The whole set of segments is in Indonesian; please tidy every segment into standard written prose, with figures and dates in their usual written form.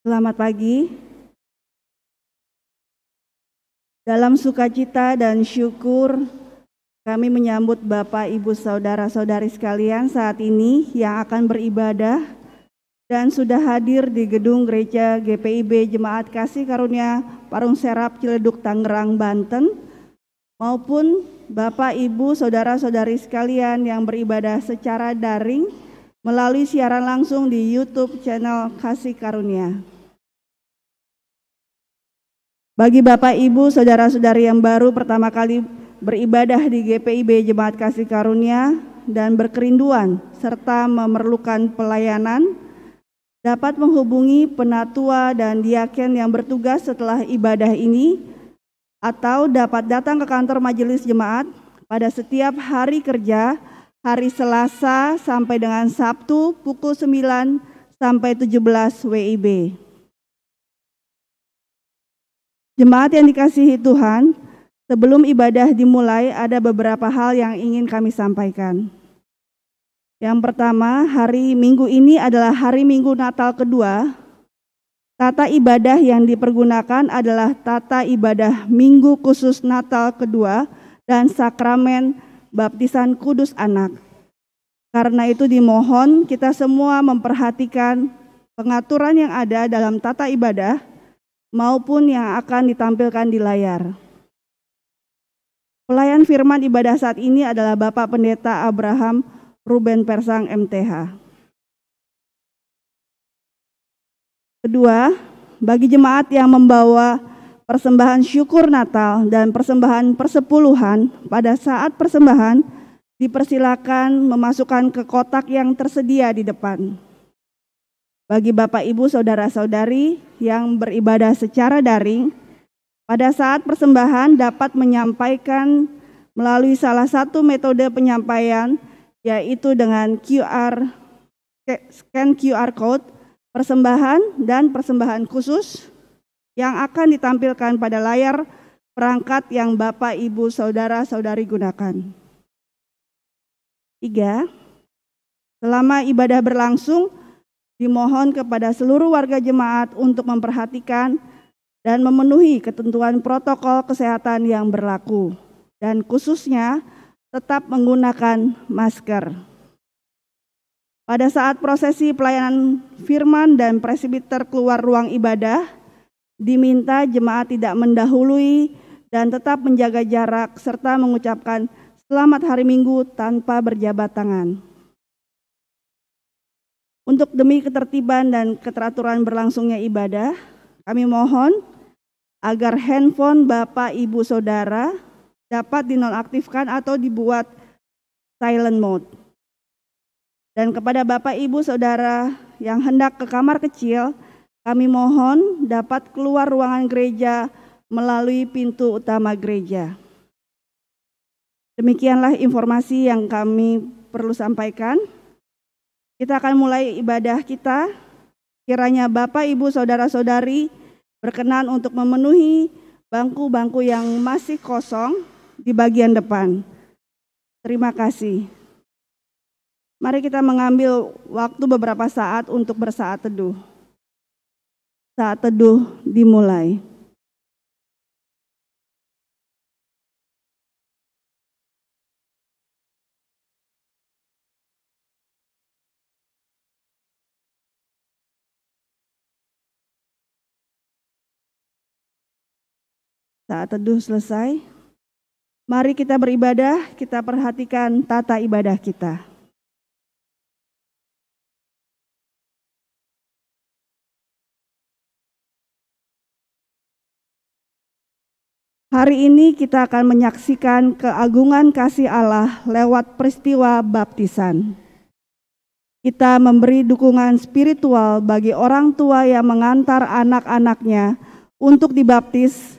Selamat pagi. Dalam sukacita dan syukur, kami menyambut Bapak, Ibu, Saudara-saudari sekalian saat ini yang akan beribadah dan sudah hadir di gedung Gereja GPIB Jemaat Kasih Karunia Parung Serap Ciledug, Tangerang, Banten, maupun Bapak, Ibu, Saudara-saudari sekalian yang beribadah secara daring melalui siaran langsung di YouTube channel Kasih Karunia. Bagi Bapak, Ibu, Saudara-saudari yang baru pertama kali beribadah di GPIB Jemaat Kasih Karunia dan berkerinduan serta memerlukan pelayanan, dapat menghubungi penatua dan diaken yang bertugas setelah ibadah ini, atau dapat datang ke kantor majelis jemaat pada setiap hari kerja, hari Selasa sampai dengan Sabtu pukul 9 sampai 17 WIB. Jemaat yang dikasihi Tuhan, sebelum ibadah dimulai ada beberapa hal yang ingin kami sampaikan. Yang pertama, hari Minggu ini adalah hari Minggu Natal kedua. Tata ibadah yang dipergunakan adalah tata ibadah Minggu khusus Natal kedua dan sakramen baptisan kudus anak. Karena itu dimohon kita semua memperhatikan pengaturan yang ada dalam tata ibadah maupun yang akan ditampilkan di layar. Pelayan firman ibadah saat ini adalah Bapak Pendeta Abraham Ruben Persang MTH. Kedua, bagi jemaat yang membawa persembahan syukur Natal dan persembahan persepuluhan, pada saat persembahan dipersilakan memasukkan ke kotak yang tersedia di depan. Bagi Bapak, Ibu, Saudara-saudari yang beribadah secara daring, pada saat persembahan dapat menyampaikan melalui salah satu metode penyampaian, yaitu dengan scan QR code, persembahan dan persembahan khusus yang akan ditampilkan pada layar perangkat yang Bapak, Ibu, Saudara-saudari gunakan. 3. Selama ibadah berlangsung, dimohon kepada seluruh warga jemaat untuk memperhatikan dan memenuhi ketentuan protokol kesehatan yang berlaku, dan khususnya tetap menggunakan masker. Pada saat prosesi pelayanan firman dan presbiter keluar ruang ibadah, diminta jemaat tidak mendahului dan tetap menjaga jarak serta mengucapkan selamat hari Minggu tanpa berjabat tangan. Untuk demi ketertiban dan keteraturan berlangsungnya ibadah, kami mohon agar handphone Bapak, Ibu, Saudara dapat dinonaktifkan atau dibuat silent mode. Dan kepada Bapak, Ibu, Saudara yang hendak ke kamar kecil, kami mohon dapat keluar ruangan gereja melalui pintu utama gereja. Demikianlah informasi yang kami perlu sampaikan. Kita akan mulai ibadah kita. Kiranya Bapak, Ibu, Saudara-saudari berkenan untuk memenuhi bangku-bangku yang masih kosong di bagian depan. Terima kasih. Mari kita mengambil waktu beberapa saat untuk bersaat teduh. Saat teduh dimulai. Saat teduh selesai, mari kita beribadah, kita perhatikan tata ibadah kita. Hari ini kita akan menyaksikan keagungan kasih Allah lewat peristiwa baptisan. Kita memberi dukungan spiritual bagi orang tua yang mengantar anak-anaknya untuk dibaptis,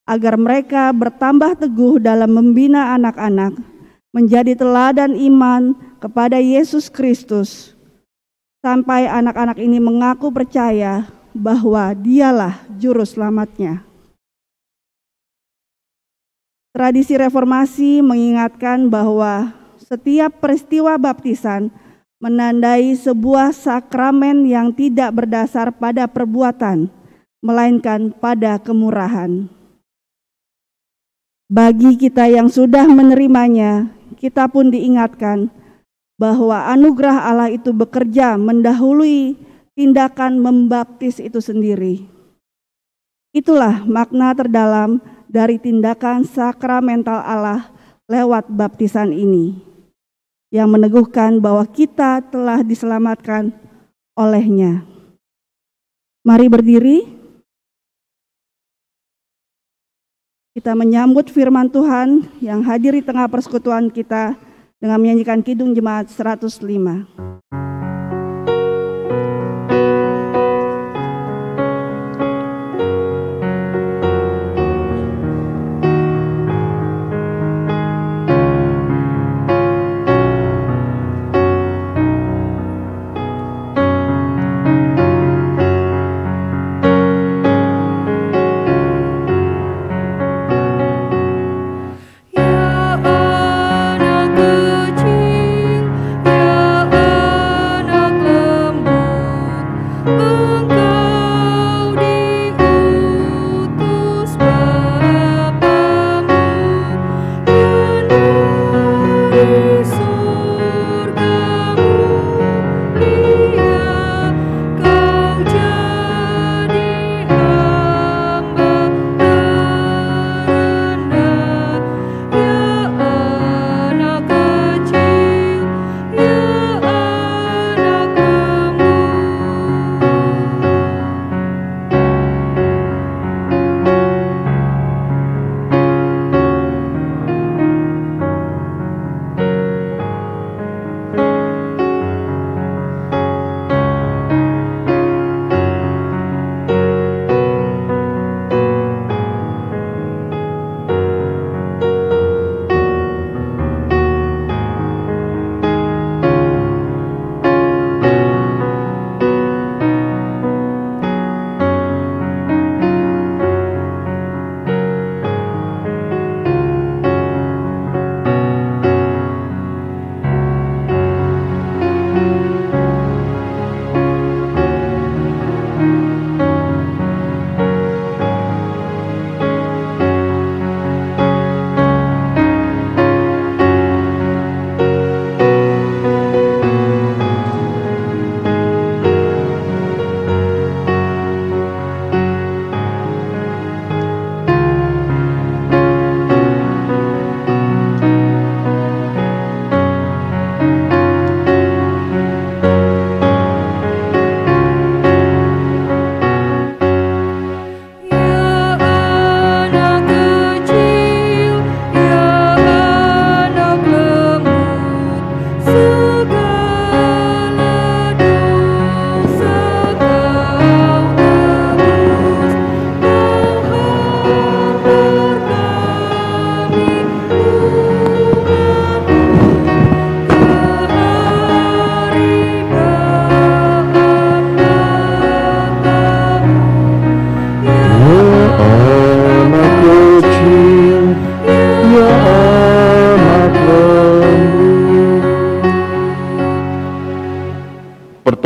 agar mereka bertambah teguh dalam membina anak-anak, menjadi teladan iman kepada Yesus Kristus, sampai anak-anak ini mengaku percaya bahwa Dialah juru selamatnya. Tradisi reformasi mengingatkan bahwa setiap peristiwa baptisan menandai sebuah sakramen yang tidak berdasar pada perbuatan, melainkan pada kemurahan. Bagi kita yang sudah menerimanya, kita pun diingatkan bahwa anugerah Allah itu bekerja mendahului tindakan membaptis itu sendiri. Itulah makna terdalam dari tindakan sakramental Allah lewat baptisan ini, yang meneguhkan bahwa kita telah diselamatkan olehnya. Mari berdiri. Kita menyambut firman Tuhan yang hadir di tengah persekutuan kita dengan menyanyikan Kidung Jemaat 105.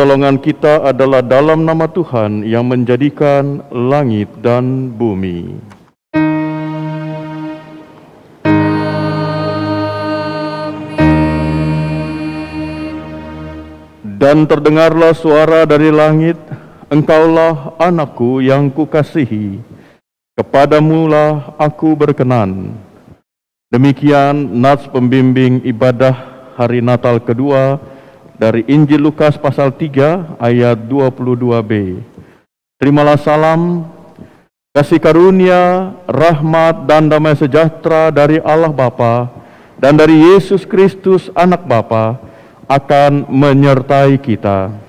Pertolongan kita adalah dalam nama Tuhan yang menjadikan langit dan bumi. Dan terdengarlah suara dari langit, Engkaulah anakku yang kukasihi, kepadamulah aku berkenan. Demikian nats pembimbing ibadah hari Natal kedua dari Injil Lukas pasal 3 ayat 22b. Terimalah salam, kasih karunia, rahmat dan damai sejahtera dari Allah Bapa dan dari Yesus Kristus anak Bapa akan menyertai kita.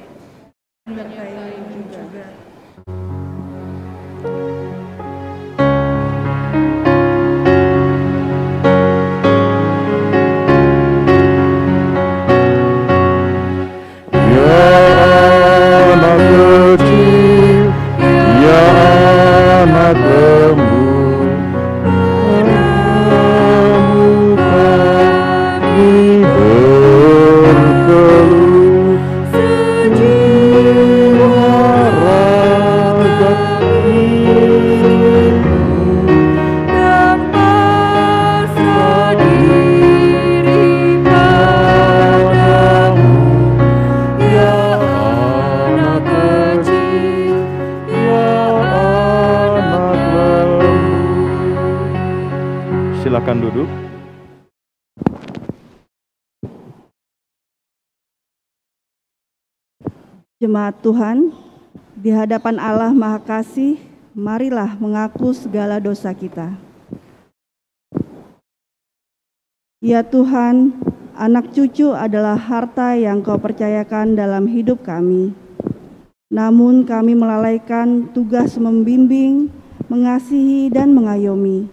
Jemaat Tuhan, di hadapan Allah Maha Kasih, marilah mengaku segala dosa kita. Ya Tuhan, anak cucu adalah harta yang Kau percayakan dalam hidup kami. Namun kami melalaikan tugas membimbing, mengasihi, dan mengayomi.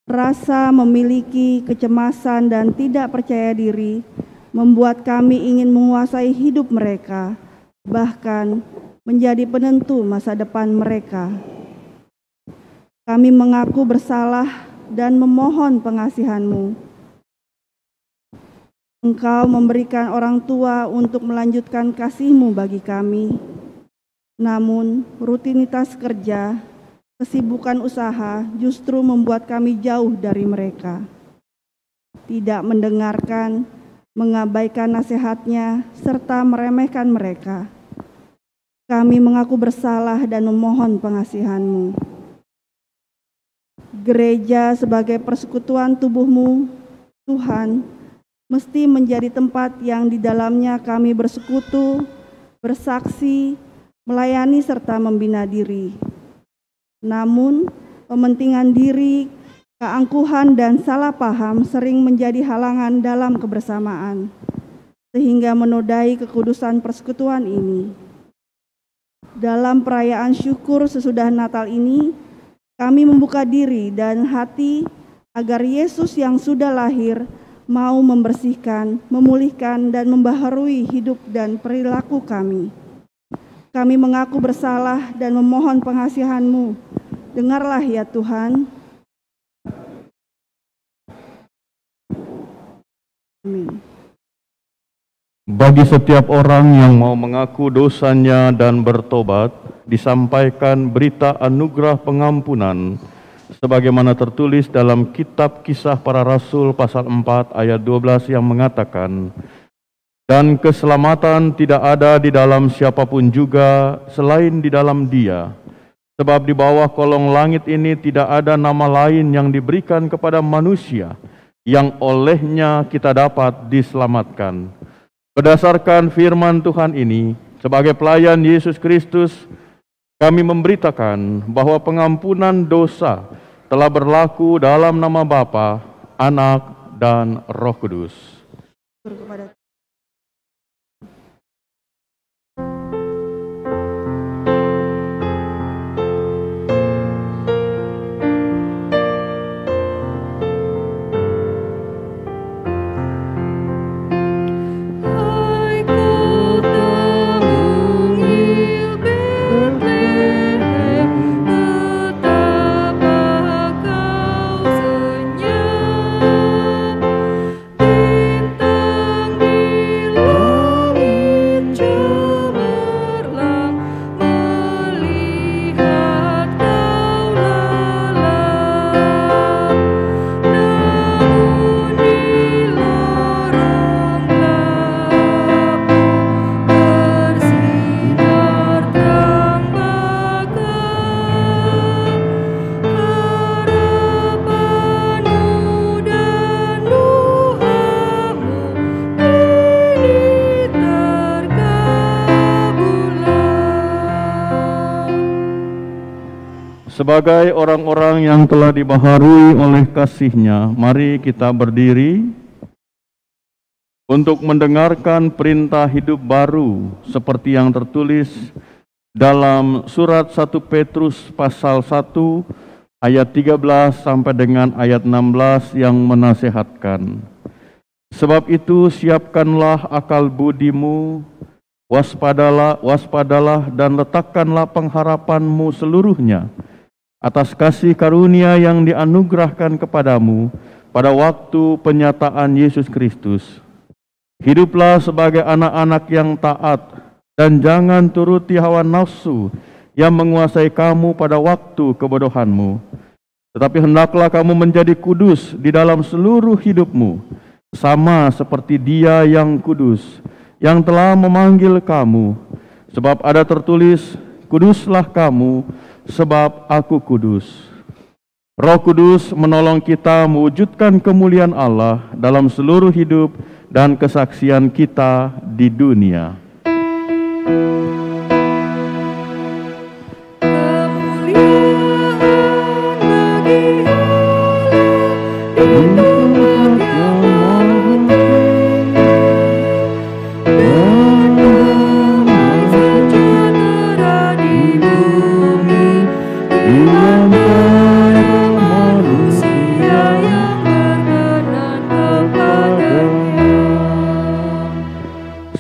Rasa memiliki kecemasan dan tidak percaya diri membuat kami ingin menguasai hidup mereka, bahkan menjadi penentu masa depan mereka. Kami mengaku bersalah dan memohon pengasihan-Mu. Engkau memberikan orang tua untuk melanjutkan kasih-Mu bagi kami. Namun, rutinitas kerja, kesibukan usaha justru membuat kami jauh dari mereka. Tidak mendengarkan, mengabaikan nasihatnya, serta meremehkan mereka. Kami mengaku bersalah dan memohon pengasihan-Mu. Gereja sebagai persekutuan tubuh-Mu, Tuhan, mesti menjadi tempat yang di dalamnya kami bersekutu, bersaksi, melayani serta membina diri. Namun, pementingan diri, keangkuhan, dan salah paham sering menjadi halangan dalam kebersamaan, sehingga menodai kekudusan persekutuan ini. Dalam perayaan syukur sesudah Natal ini, kami membuka diri dan hati agar Yesus yang sudah lahir mau membersihkan, memulihkan, dan membaharui hidup dan perilaku kami. Kami mengaku bersalah dan memohon pengasihan-Mu. Dengarlah ya Tuhan. Amin. Bagi setiap orang yang mau mengaku dosanya dan bertobat, disampaikan berita anugerah pengampunan, sebagaimana tertulis dalam kitab Kisah Para Rasul pasal 4 ayat 12 yang mengatakan, "Dan keselamatan tidak ada di dalam siapapun juga selain di dalam Dia. Sebab di bawah kolong langit ini tidak ada nama lain yang diberikan kepada manusia yang olehnya kita dapat diselamatkan." Berdasarkan firman Tuhan ini, sebagai pelayan Yesus Kristus, kami memberitakan bahwa pengampunan dosa telah berlaku dalam nama Bapa, Anak, dan Roh Kudus. Sebagai orang-orang yang telah dibaharui oleh kasih-Nya, mari kita berdiri untuk mendengarkan perintah hidup baru seperti yang tertulis dalam surat 1 Petrus pasal 1 ayat 13 sampai dengan ayat 16 yang menasihatkan. Sebab itu siapkanlah akal budimu, waspadalah dan letakkanlah pengharapanmu seluruhnya atas kasih karunia yang dianugerahkan kepadamu pada waktu penyataan Yesus Kristus. Hiduplah sebagai anak-anak yang taat dan jangan turuti hawa nafsu yang menguasai kamu pada waktu kebodohanmu. Tetapi hendaklah kamu menjadi kudus di dalam seluruh hidupmu, sama seperti Dia yang kudus, yang telah memanggil kamu. Sebab ada tertulis, kuduslah kamu, sebab aku kudus. Roh Kudus menolong kita mewujudkan kemuliaan Allah dalam seluruh hidup dan kesaksian kita di dunia.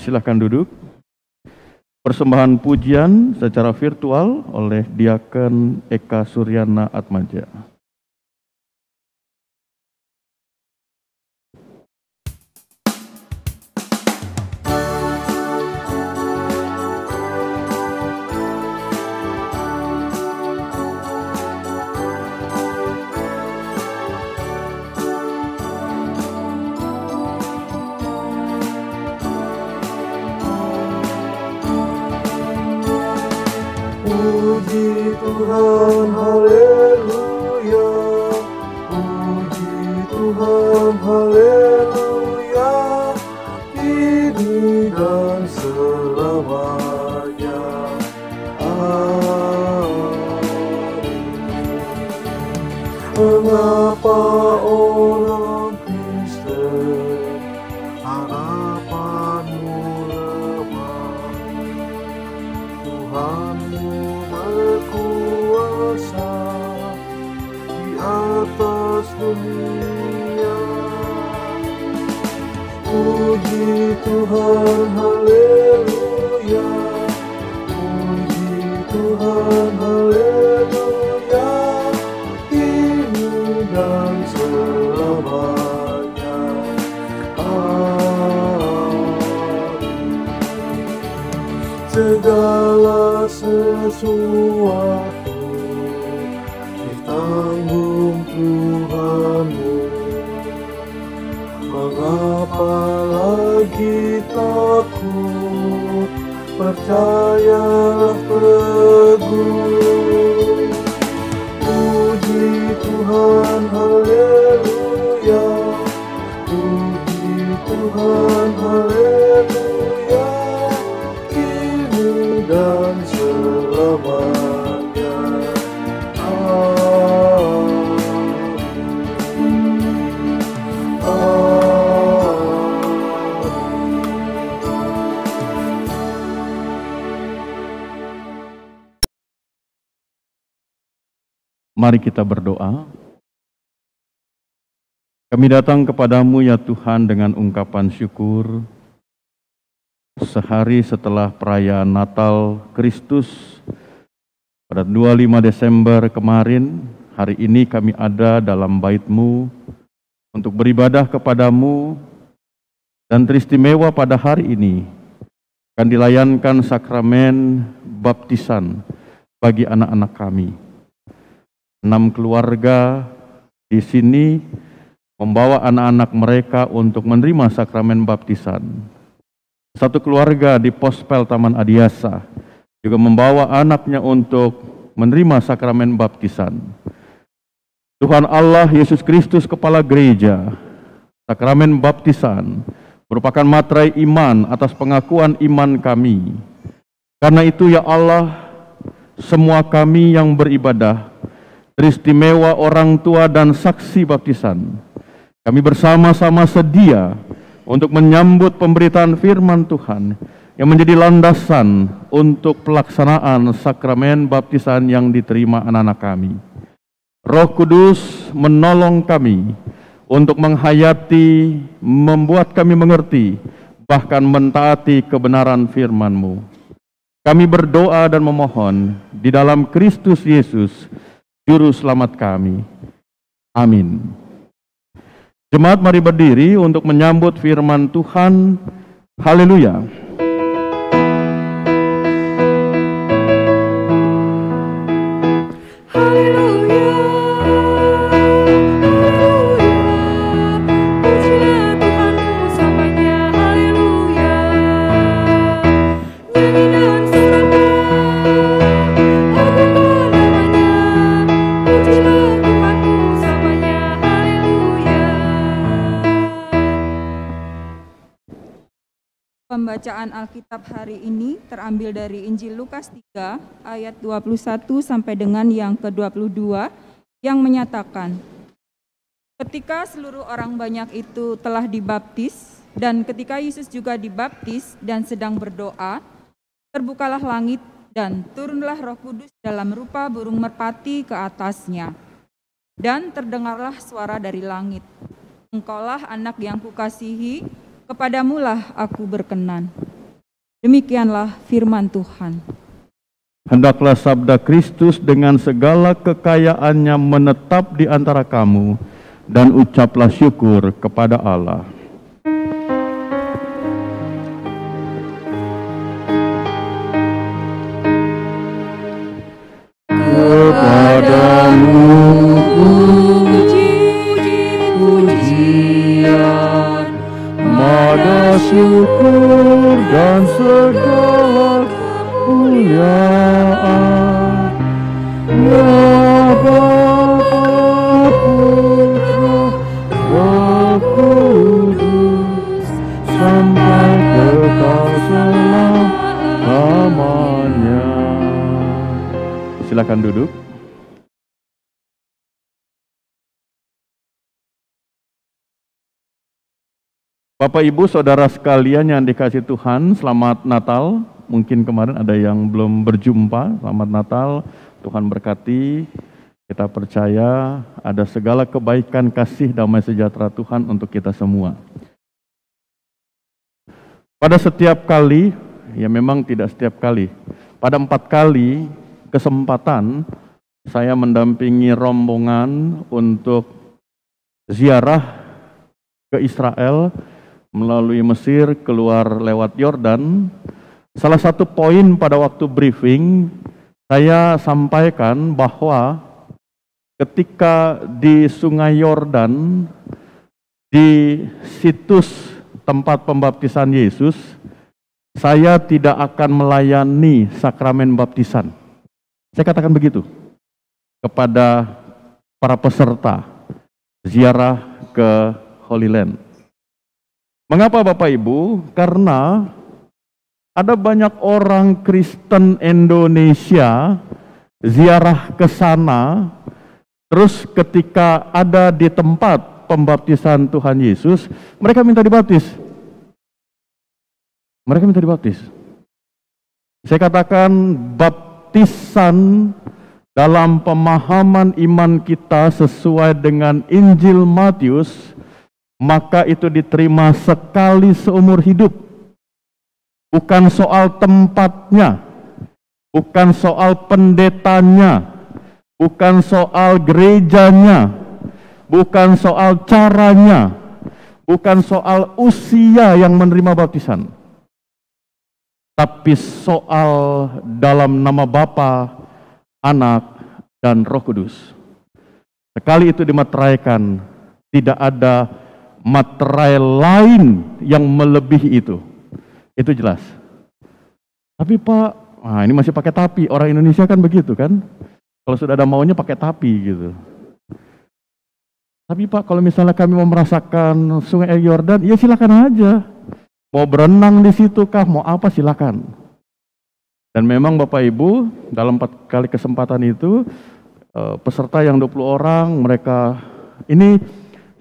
Silakan duduk. Persembahan pujian secara virtual oleh Diaken Eka Suryana Atmaja. Puji Tuhan, haleluya. Puji Tuhan, haleluya. Kini dan selamanya. Amin. Mengapa orang Kristen harapanmu lemah? Tuhanmu berkuasa di atas dunia. Puji Tuhan, haleluya. Puji Tuhan, haleluya. Kini dan selamanya. Amin. Segala sesuatu ditanggung Tuhanmu. Mengapa lagi takut? Percayalah teguh. Puji Tuhan, haleluya. Puji Tuhan, haleluya. Kini dan selamanya. Mari kita berdoa. Kami datang kepadamu ya Tuhan dengan ungkapan syukur. Sehari setelah perayaan Natal Kristus pada 25 Desember kemarin, hari ini kami ada dalam bait-Mu untuk beribadah kepadamu, dan teristimewa pada hari ini akan dilayankan sakramen baptisan bagi anak-anak kami. 6 keluarga di sini membawa anak-anak mereka untuk menerima sakramen baptisan. Satu keluarga di Pospel Taman Adiasa juga membawa anaknya untuk menerima sakramen baptisan. Tuhan Allah Yesus Kristus Kepala Gereja, sakramen baptisan merupakan materai iman atas pengakuan iman kami. Karena itu ya Allah, semua kami yang beribadah, teristimewa orang tua dan saksi baptisan, kami bersama-sama sedia untuk menyambut pemberitaan firman Tuhan yang menjadi landasan untuk pelaksanaan sakramen baptisan yang diterima anak-anak kami. Roh Kudus menolong kami untuk menghayati, membuat kami mengerti, bahkan mentaati kebenaran firman-Mu. Kami berdoa dan memohon di dalam Kristus Yesus, Juru Selamat kami. Amin. Jemaat mari berdiri untuk menyambut firman Tuhan. Haleluya. Pembacaan Alkitab hari ini terambil dari Injil Lukas 3 ayat 21 sampai dengan yang ke-22 yang menyatakan, ketika seluruh orang banyak itu telah dibaptis dan ketika Yesus juga dibaptis dan sedang berdoa, terbukalah langit dan turunlah Roh Kudus dalam rupa burung merpati ke atasnya. Dan terdengarlah suara dari langit, Engkaulah anak yang kukasihi, kepadamulah aku berkenan. Demikianlah firman Tuhan. Hendaklah sabda Kristus dengan segala kekayaannya menetap di antara kamu, dan ucaplah syukur kepada Allah. Kepadamu puji-pujian, mada syukur dan segala kemuliaan, ya Bapa, Putra, Roh Kudus, sampai kekal selamanya. Silakan duduk. Bapak, Ibu, Saudara sekalian yang dikasihi Tuhan, selamat Natal. Mungkin kemarin ada yang belum berjumpa, selamat Natal. Tuhan berkati, kita percaya ada segala kebaikan, kasih, damai sejahtera Tuhan untuk kita semua. Pada setiap kali, ya memang tidak setiap kali, pada 4 kali kesempatan saya mendampingi rombongan untuk ziarah ke Israel, melalui Mesir, keluar lewat Yordan. Salah satu poin pada waktu briefing, saya sampaikan bahwa ketika di Sungai Yordan, di situs tempat pembaptisan Yesus, saya tidak akan melayani sakramen baptisan. Saya katakan begitu kepada para peserta ziarah ke Holy Land. Mengapa Bapak Ibu? Karena ada banyak orang Kristen Indonesia ziarah ke sana, terus ketika ada di tempat pembaptisan Tuhan Yesus, mereka minta dibaptis. Mereka minta dibaptis. Saya katakan baptisan dalam pemahaman iman kita sesuai dengan Injil Matius, maka itu diterima sekali seumur hidup. Bukan soal tempatnya, bukan soal pendetanya, bukan soal gerejanya, bukan soal caranya, bukan soal usia yang menerima baptisan, tapi soal dalam nama Bapa, Anak, dan Roh Kudus. Sekali itu dimateraikan, tidak ada materai lain yang melebihi itu. Itu jelas. Tapi Pak, ini masih pakai tapi. Orang Indonesia kan begitu kan? Kalau sudah ada maunya pakai tapi gitu. Tapi Pak, kalau misalnya kami mau merasakan Sungai Yordan, ya silakan aja. Mau berenang di situ kah, mau apa silakan. Dan memang Bapak Ibu, dalam 4 kali kesempatan itu, peserta yang 20 orang, mereka ini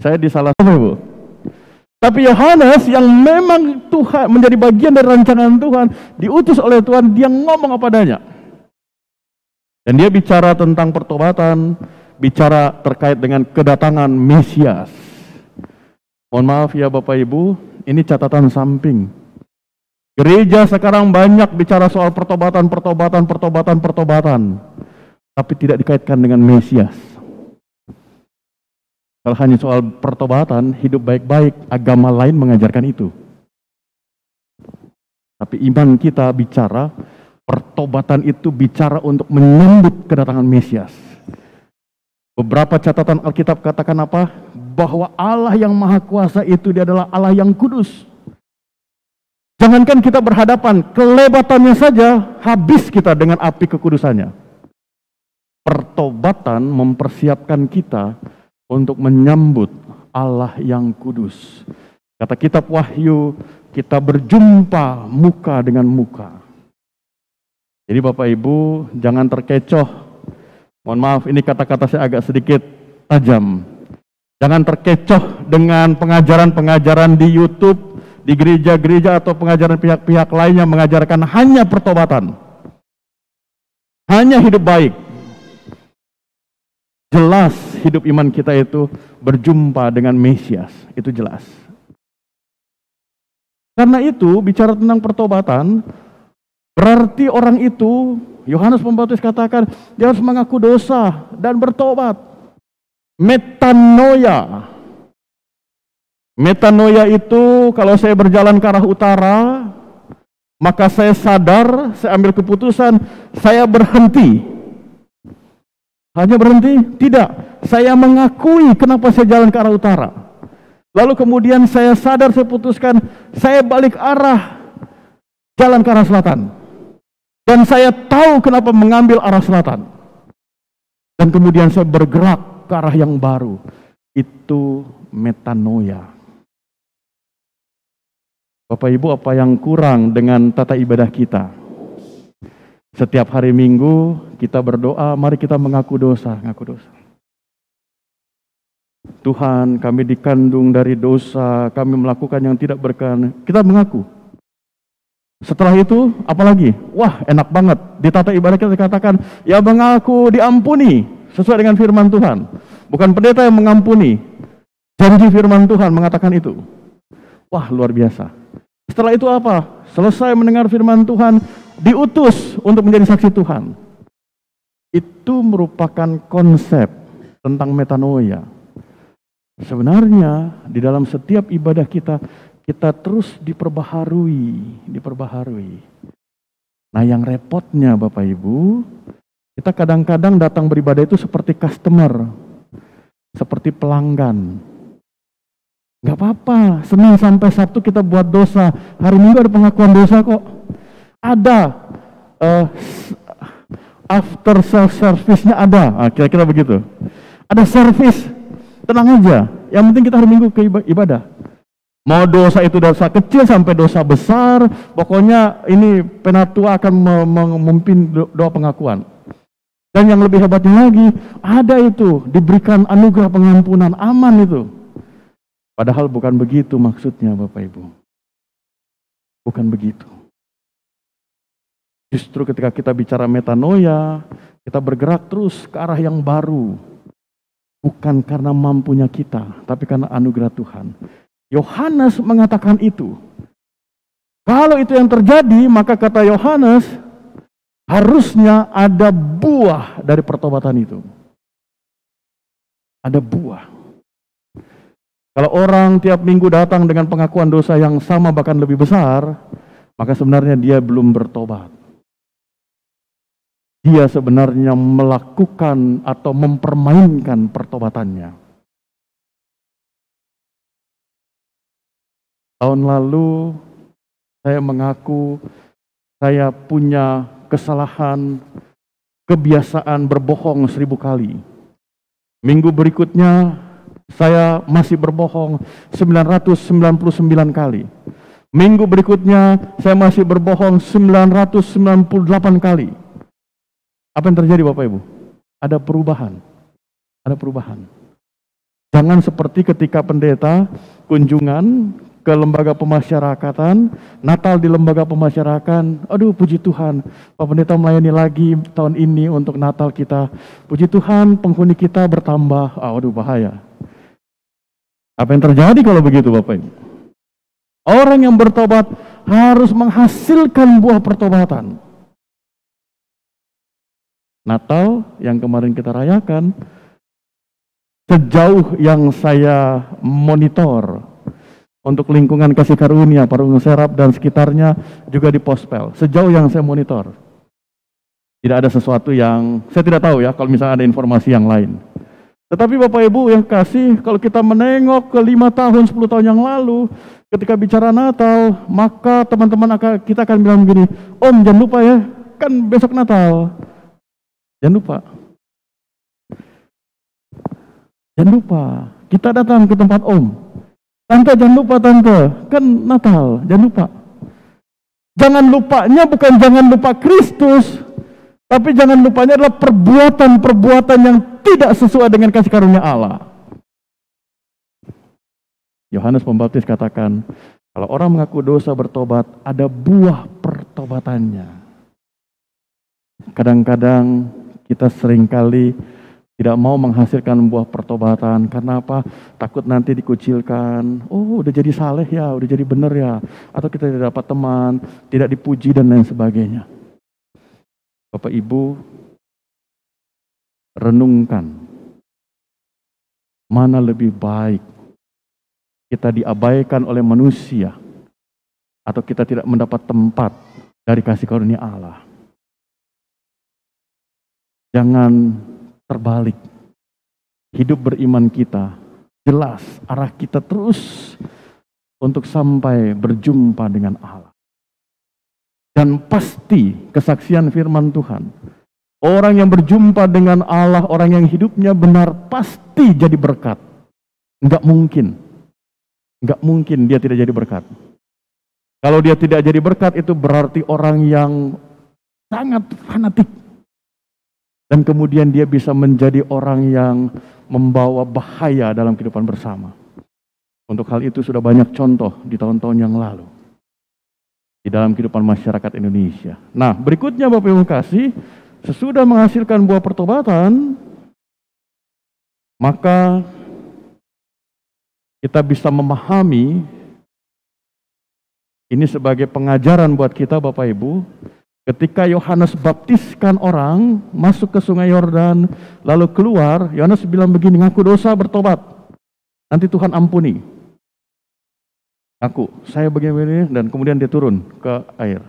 saya di salah satu Ibu. Tapi Yohanes yang memang Tuhan menjadi bagian dari rancangan Tuhan, diutus oleh Tuhan, dia ngomong apa adanya. Dan dia bicara tentang pertobatan, bicara terkait dengan kedatangan Mesias. Mohon maaf ya Bapak Ibu, ini catatan samping. Gereja sekarang banyak bicara soal pertobatan, tapi tidak dikaitkan dengan Mesias. Kalau hanya soal pertobatan, hidup baik-baik, agama lain mengajarkan itu. Tapi iman kita bicara, pertobatan itu bicara untuk menyambut kedatangan Mesias. Beberapa catatan Alkitab katakan apa? Bahwa Allah yang Maha Kuasa itu dia adalah Allah yang kudus. Jangankan kita berhadapan, kelebatannya saja habis kita dengan api kekudusannya. Pertobatan mempersiapkan kita untuk menyambut Allah yang kudus. Kata kitab Wahyu, kita berjumpa muka dengan muka. Jadi Bapak Ibu, jangan terkecoh. Mohon maaf, ini kata-kata saya agak sedikit tajam. Jangan terkecoh dengan pengajaran-pengajaran di YouTube, di gereja-gereja atau pengajaran pihak-pihak lain yang mengajarkan hanya pertobatan. Hanya hidup baik. Jelas hidup iman kita itu berjumpa dengan Mesias. Itu jelas. Karena itu, bicara tentang pertobatan, berarti orang itu, Yohanes Pembaptis katakan, dia harus mengaku dosa dan bertobat. Metanoia. Metanoia itu, kalau saya berjalan ke arah utara, maka saya sadar, saya ambil keputusan, saya berhenti. Hanya berhenti? Tidak. Saya mengakui kenapa saya jalan ke arah utara. Lalu kemudian saya sadar, saya putuskan, saya balik arah, jalan ke arah selatan. Dan saya tahu kenapa mengambil arah selatan. Dan kemudian saya bergerak ke arah yang baru. Itu metanoia. Bapak Ibu, apa yang kurang dengan tata ibadah kita? Setiap hari Minggu kita berdoa, mari kita mengaku dosa, ngaku dosa. Tuhan, kami dikandung dari dosa, kami melakukan yang tidak berkenan. Kita mengaku. Setelah itu, apalagi? Wah, enak banget. Di tata ibadah kita dikatakan, ya mengaku diampuni, sesuai dengan firman Tuhan. Bukan pendeta yang mengampuni. Janji firman Tuhan mengatakan itu. Wah, luar biasa. Setelah itu apa? Selesai mendengar firman Tuhan, diutus untuk menjadi saksi Tuhan. Itu merupakan konsep tentang metanoia. Sebenarnya di dalam setiap ibadah kita terus diperbaharui. Nah, yang repotnya Bapak Ibu, kita kadang-kadang datang beribadah itu seperti customer, seperti pelanggan. Gak apa-apa, Senin sampai Sabtu kita buat dosa, hari Minggu ada pengakuan dosa kok. Ada after service-nya ada, kira-kira begitu. Ada service. Tenang aja, yang penting kita hari Minggu ke ibadah. Mau dosa itu dosa kecil sampai dosa besar, pokoknya ini penatua akan memimpin doa pengakuan. Dan yang lebih hebatnya lagi, ada itu, diberikan anugerah pengampunan, aman itu. Padahal bukan begitu maksudnya Bapak Ibu. Bukan begitu. Justru ketika kita bicara metanoia, kita bergerak terus ke arah yang baru. Bukan karena mampunya kita, tapi karena anugerah Tuhan. Yohanes mengatakan itu. Kalau itu yang terjadi, maka kata Yohanes, harusnya ada buah dari pertobatan itu. Ada buah. Kalau orang tiap minggu datang dengan pengakuan dosa yang sama bahkan lebih besar, maka sebenarnya dia belum bertobat. Dia sebenarnya melakukan atau mempermainkan pertobatannya. Tahun lalu saya mengaku saya punya kesalahan, kebiasaan berbohong 1000 kali. Minggu berikutnya saya masih berbohong 999 kali. Minggu berikutnya saya masih berbohong 998 kali. Apa yang terjadi Bapak Ibu? Ada perubahan. Ada perubahan. Jangan seperti ketika pendeta kunjungan ke lembaga pemasyarakatan, Natal di lembaga pemasyarakatan, aduh puji Tuhan, Pak Pendeta melayani lagi tahun ini untuk Natal kita. Puji Tuhan, penghuni kita bertambah. Aduh bahaya. Apa yang terjadi kalau begitu Bapak Ibu? Orang yang bertobat harus menghasilkan buah pertobatan. Natal yang kemarin kita rayakan, sejauh yang saya monitor untuk lingkungan kasih karunia, Parung Serap dan sekitarnya juga di Pospel, sejauh yang saya monitor, tidak ada sesuatu yang, saya tidak tahu ya kalau misalnya ada informasi yang lain. Tetapi Bapak Ibu yang kasih, kalau kita menengok ke 5 tahun, 10 tahun yang lalu, ketika bicara Natal, maka teman-teman kita akan bilang begini, Om jangan lupa ya, kan besok Natal. Jangan lupa. Jangan lupa, kita datang ke tempat Om. Tante jangan lupa tante, kan Natal, jangan lupa. Jangan lupanya bukan jangan lupa Kristus, tapi jangan lupanya adalah perbuatan-perbuatan yang tidak sesuai dengan kasih karunia Allah. Yohanes Pembaptis katakan, kalau orang mengaku dosa bertobat, ada buah pertobatannya. Kadang-kadang kita seringkali tidak mau menghasilkan buah pertobatan. Karena apa? Takut nanti dikucilkan. Oh, udah jadi saleh ya, udah jadi benar ya. Atau kita tidak dapat teman, tidak dipuji dan lain sebagainya. Bapak Ibu, renungkan. Mana lebih baik kita diabaikan oleh manusia atau kita tidak mendapat tempat dari kasih karunia Allah. Jangan terbalik. Hidup beriman kita jelas arah kita terus untuk sampai berjumpa dengan Allah. Dan pasti kesaksian firman Tuhan, orang yang berjumpa dengan Allah, orang yang hidupnya benar pasti jadi berkat. Enggak mungkin dia tidak jadi berkat. Kalau dia tidak jadi berkat, itu berarti orang yang sangat fanatik. Dan kemudian dia bisa menjadi orang yang membawa bahaya dalam kehidupan bersama. Untuk hal itu sudah banyak contoh di tahun-tahun yang lalu. Di dalam kehidupan masyarakat Indonesia. Nah, berikutnya Bapak Ibu kasih, sesudah menghasilkan buah pertobatan, maka kita bisa memahami, ini sebagai pengajaran buat kita Bapak Ibu, ketika Yohanes baptiskan orang, masuk ke sungai Yordan, lalu keluar, Yohanes bilang begini, ngaku dosa, bertobat. Nanti Tuhan ampuni. Aku, saya begini, dan kemudian dia turun ke air.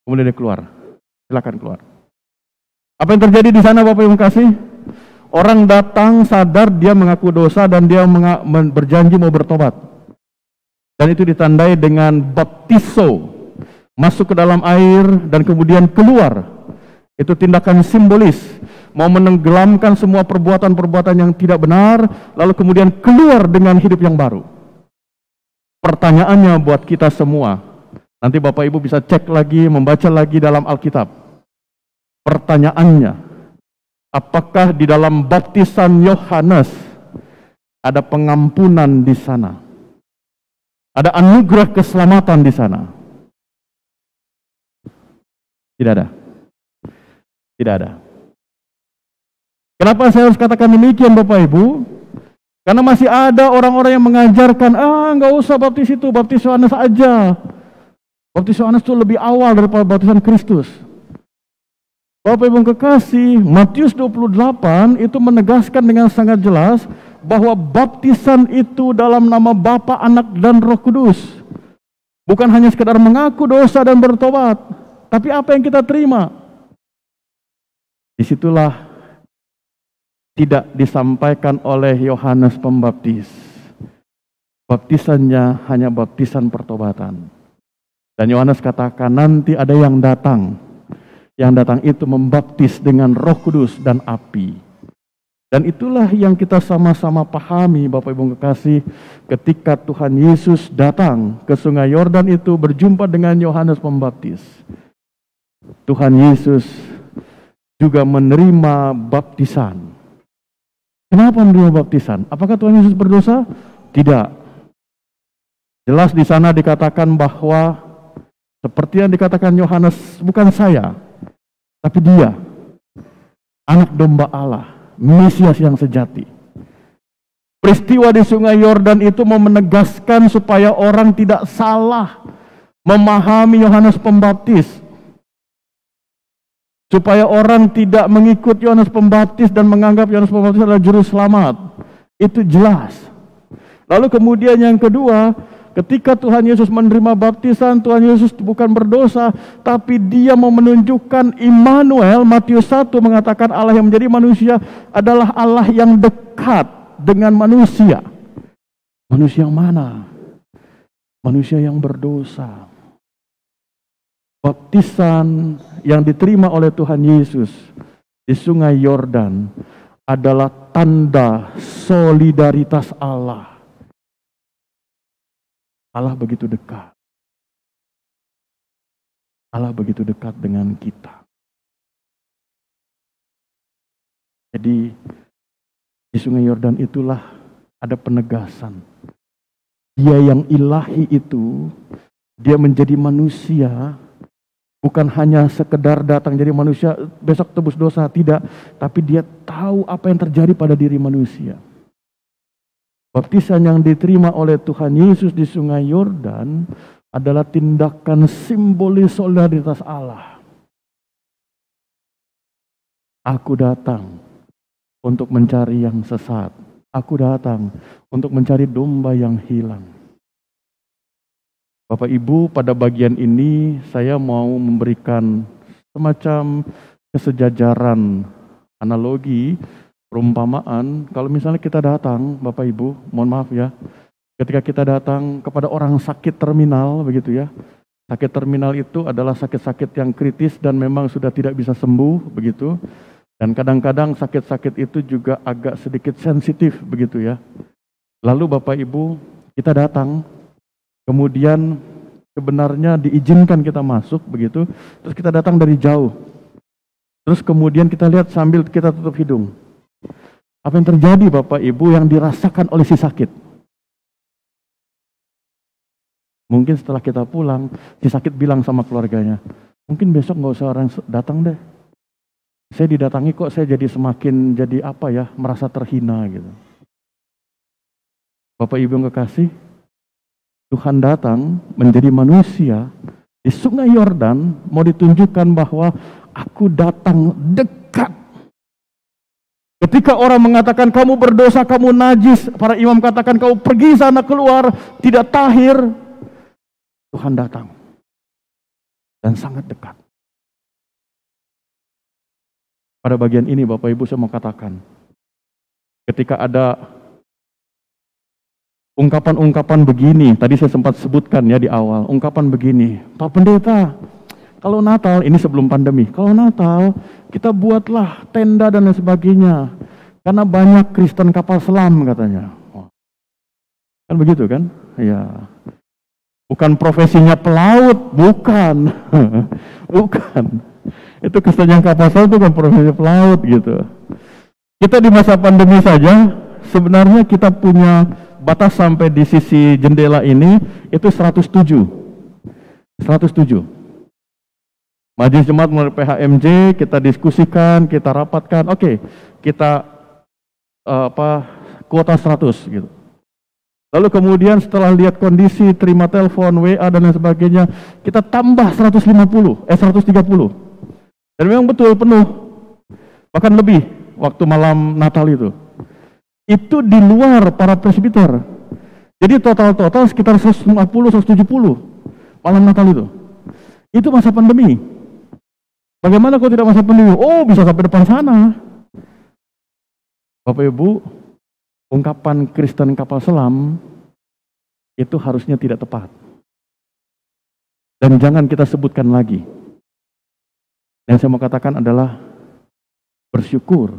Kemudian dia keluar. Silakan keluar. Apa yang terjadi di sana Bapak Ibu kasih? Orang datang sadar dia mengaku dosa dan dia berjanji mau bertobat. Dan itu ditandai dengan baptiso. Masuk ke dalam air dan kemudian keluar. Itu tindakan simbolis. Mau menenggelamkan semua perbuatan-perbuatan yang tidak benar, lalu kemudian keluar dengan hidup yang baru. Pertanyaannya buat kita semua, nanti Bapak Ibu bisa cek lagi, membaca lagi dalam Alkitab. Pertanyaannya, apakah di dalam baptisan Yohanes ada pengampunan di sana? Ada anugerah keselamatan di sana? Tidak ada. Tidak ada. Kenapa saya harus katakan demikian Bapak Ibu? Karena masih ada orang-orang yang mengajarkan, nggak usah baptis itu, baptis Yohanes aja. Baptis Yohanes itu lebih awal daripada baptisan Kristus. Bapak Ibu kekasih, Matius 28 itu menegaskan dengan sangat jelas bahwa baptisan itu dalam nama Bapa, Anak, dan Roh Kudus. Bukan hanya sekedar mengaku dosa dan bertobat, tapi apa yang kita terima? Disitulah tidak disampaikan oleh Yohanes Pembaptis. Baptisannya hanya baptisan pertobatan. Dan Yohanes katakan nanti ada yang datang. Yang datang itu membaptis dengan Roh Kudus dan api. Dan itulah yang kita sama-sama pahami Bapak Ibu kekasih, ketika Tuhan Yesus datang ke sungai Yordan itu berjumpa dengan Yohanes Pembaptis. Tuhan Yesus juga menerima baptisan. Kenapa menerima baptisan? Apakah Tuhan Yesus berdosa? Tidak. Jelas di sana dikatakan bahwa seperti yang dikatakan Yohanes, bukan saya, tapi dia, anak domba Allah, Mesias yang sejati. Peristiwa di sungai Yordan itu mau menegaskan supaya orang tidak salah memahami Yohanes Pembaptis. Supaya orang tidak mengikut Yohanes Pembaptis dan menganggap Yohanes Pembaptis adalah juru selamat. Itu jelas. Lalu kemudian yang kedua, ketika Tuhan Yesus menerima baptisan, Tuhan Yesus bukan berdosa, tapi dia mau menunjukkan Immanuel. Matius 1 mengatakan Allah yang menjadi manusia adalah Allah yang dekat dengan manusia. Manusia yang mana? Manusia yang berdosa. Baptisan yang diterima oleh Tuhan Yesus di sungai Yordan adalah tanda solidaritas Allah Allah begitu dekat. Allah begitu dekat dengan kita. Jadi di Sungai Yordan itulah ada penegasan. Dia yang ilahi itu, dia menjadi manusia, bukan hanya sekedar datang jadi manusia, besok tebus dosa, tidak. Tapi dia tahu apa yang terjadi pada diri manusia. Baptisan yang diterima oleh Tuhan Yesus di Sungai Yordan adalah tindakan simbolis solidaritas Allah. Aku datang untuk mencari yang sesat. Aku datang untuk mencari domba yang hilang. Bapak Ibu, pada bagian ini saya mau memberikan semacam kesejajaran, analogi, perumpamaan. Kalau misalnya kita datang, Bapak Ibu, mohon maaf ya, ketika kita datang kepada orang sakit terminal, begitu ya. Sakit terminal itu adalah sakit-sakit yang kritis dan memang sudah tidak bisa sembuh, begitu. Dan kadang-kadang sakit-sakit itu juga agak sedikit sensitif, begitu ya. Lalu Bapak Ibu, kita datang, kemudian sebenarnya diizinkan kita masuk, begitu. Terus kita datang dari jauh. Terus kemudian kita lihat sambil kita tutup hidung. Apa yang terjadi Bapak Ibu yang dirasakan oleh si sakit? Mungkin setelah kita pulang, si sakit bilang sama keluarganya, mungkin besok nggak usah orang datang deh. Saya didatangi kok saya jadi semakin merasa terhina gitu. Bapak Ibu yang kekasih, Tuhan datang menjadi manusia di Sungai Yordan mau ditunjukkan bahwa aku datang dekat. Ketika orang mengatakan kamu berdosa, kamu najis, para imam katakan kamu pergi sana keluar, tidak tahir, Tuhan datang dan sangat dekat. Pada bagian ini Bapak Ibu saya mau katakan, ketika ada ungkapan-ungkapan begini, tadi saya sempat sebutkan ya di awal, ungkapan begini, Pak Pendeta, kalau Natal, ini sebelum pandemi, kalau Natal kita buatlah tenda dan lain sebagainya, karena banyak Kristen kapal selam katanya. Kan begitu kan? Ya. Bukan profesinya pelaut, bukan. Bukan. Itu Kristen yang kapal selam itu kan profesi pelaut gitu. Kita di masa pandemi saja, sebenarnya kita punya batas sampai di sisi jendela ini, itu 107. 107. Majelis Jemaat melalui PHMJ, kita diskusikan, kita rapatkan, oke, kita kuota 100 gitu. Lalu kemudian setelah lihat kondisi, terima telepon, WA dan lain sebagainya, kita tambah 130. Dan memang betul penuh, bahkan lebih waktu malam Natal itu. Itu di luar para presbiter. Jadi total sekitar 150-170 malam Natal itu. Itu masa pandemi. Bagaimana kalau tidak masa pandemi? Oh, bisa sampai depan sana. Bapak Ibu, ungkapan Kristen kapal selam itu harusnya tidak tepat. Dan jangan kita sebutkan lagi. Yang saya mau katakan adalah bersyukur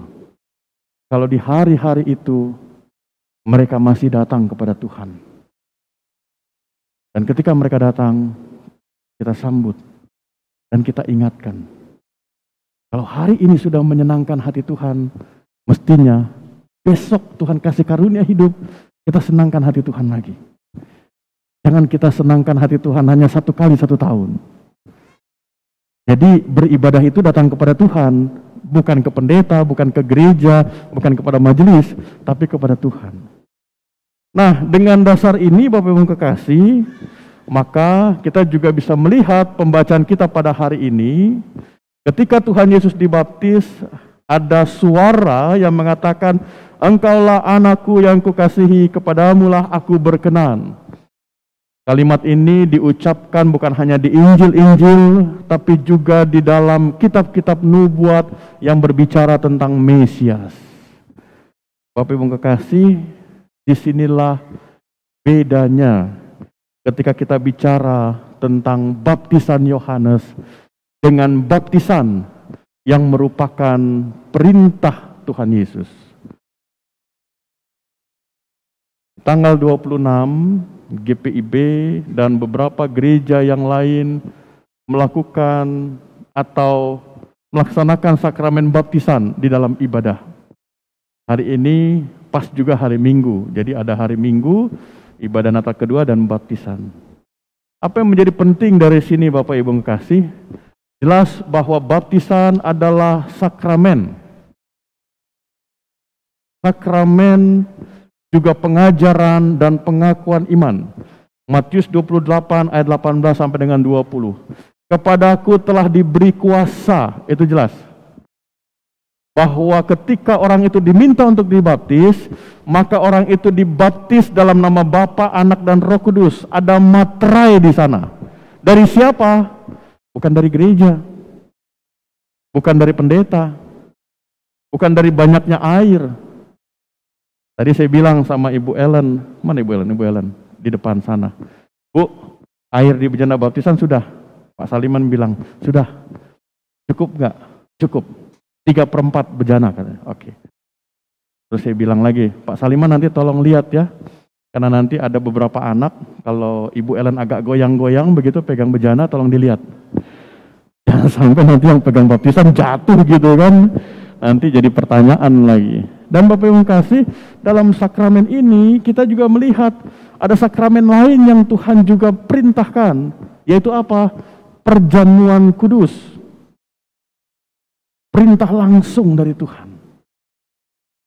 kalau di hari-hari itu mereka masih datang kepada Tuhan. Dan ketika mereka datang, kita sambut dan kita ingatkan. Kalau hari ini sudah menyenangkan hati Tuhan, mestinya besok Tuhan kasih karunia hidup, kita senangkan hati Tuhan lagi. Jangan kita senangkan hati Tuhan hanya 1 kali 1 tahun. Jadi beribadah itu datang kepada Tuhan, bukan ke pendeta, bukan ke gereja, bukan kepada majelis, tapi kepada Tuhan. Nah, dengan dasar ini Bapak Ibu kekasih, maka kita juga bisa melihat pembacaan kita pada hari ini, ketika Tuhan Yesus dibaptis, ada suara yang mengatakan, Engkaulah anakku yang kukasihi, kepadamulah aku berkenan. Kalimat ini diucapkan bukan hanya di Injil-Injil, tapi juga di dalam kitab-kitab nubuat yang berbicara tentang Mesias. Bapak Ibu kekasih, disinilah bedanya ketika kita bicara tentang baptisan Yohanes dengan baptisan yang merupakan perintah Tuhan Yesus. Tanggal 26 GPIB dan beberapa gereja yang lain melakukan atau melaksanakan sakramen baptisan di dalam ibadah. Hari ini pas juga hari Minggu, jadi ada hari Minggu, ibadah Natal kedua dan baptisan. Apa yang menjadi penting dari sini Bapak Ibu kasih? Jelas bahwa baptisan adalah sakramen. Sakramen juga pengajaran dan pengakuan iman. Matius 28 ayat 18 sampai dengan 20. Kepadaku telah diberi kuasa, itu jelas. Bahwa ketika orang itu diminta untuk dibaptis, maka orang itu dibaptis dalam nama Bapa, Anak, dan Roh Kudus. Ada materai di sana. Dari siapa? Bukan dari gereja. Bukan dari pendeta. Bukan dari banyaknya air. Tadi saya bilang sama Ibu Ellen, mana Ibu Ellen? Ibu Ellen, di depan sana. Bu, air di bejana baptisan sudah. Pak Saliman bilang, sudah. Cukup nggak? Cukup. 3/4 bejana katanya. Oke. Terus saya bilang lagi, Pak Saliman nanti tolong lihat ya. Karena nanti ada beberapa anak, kalau Ibu Ellen agak goyang-goyang begitu pegang bejana, tolong dilihat. Jangan sampai nanti yang pegang baptisan jatuh gitu kan. Nanti jadi pertanyaan lagi. Dan Bapak Ibu kasih, dalam sakramen ini kita juga melihat ada sakramen lain yang Tuhan juga perintahkan. Yaitu apa? Perjamuan kudus. Perintah langsung dari Tuhan.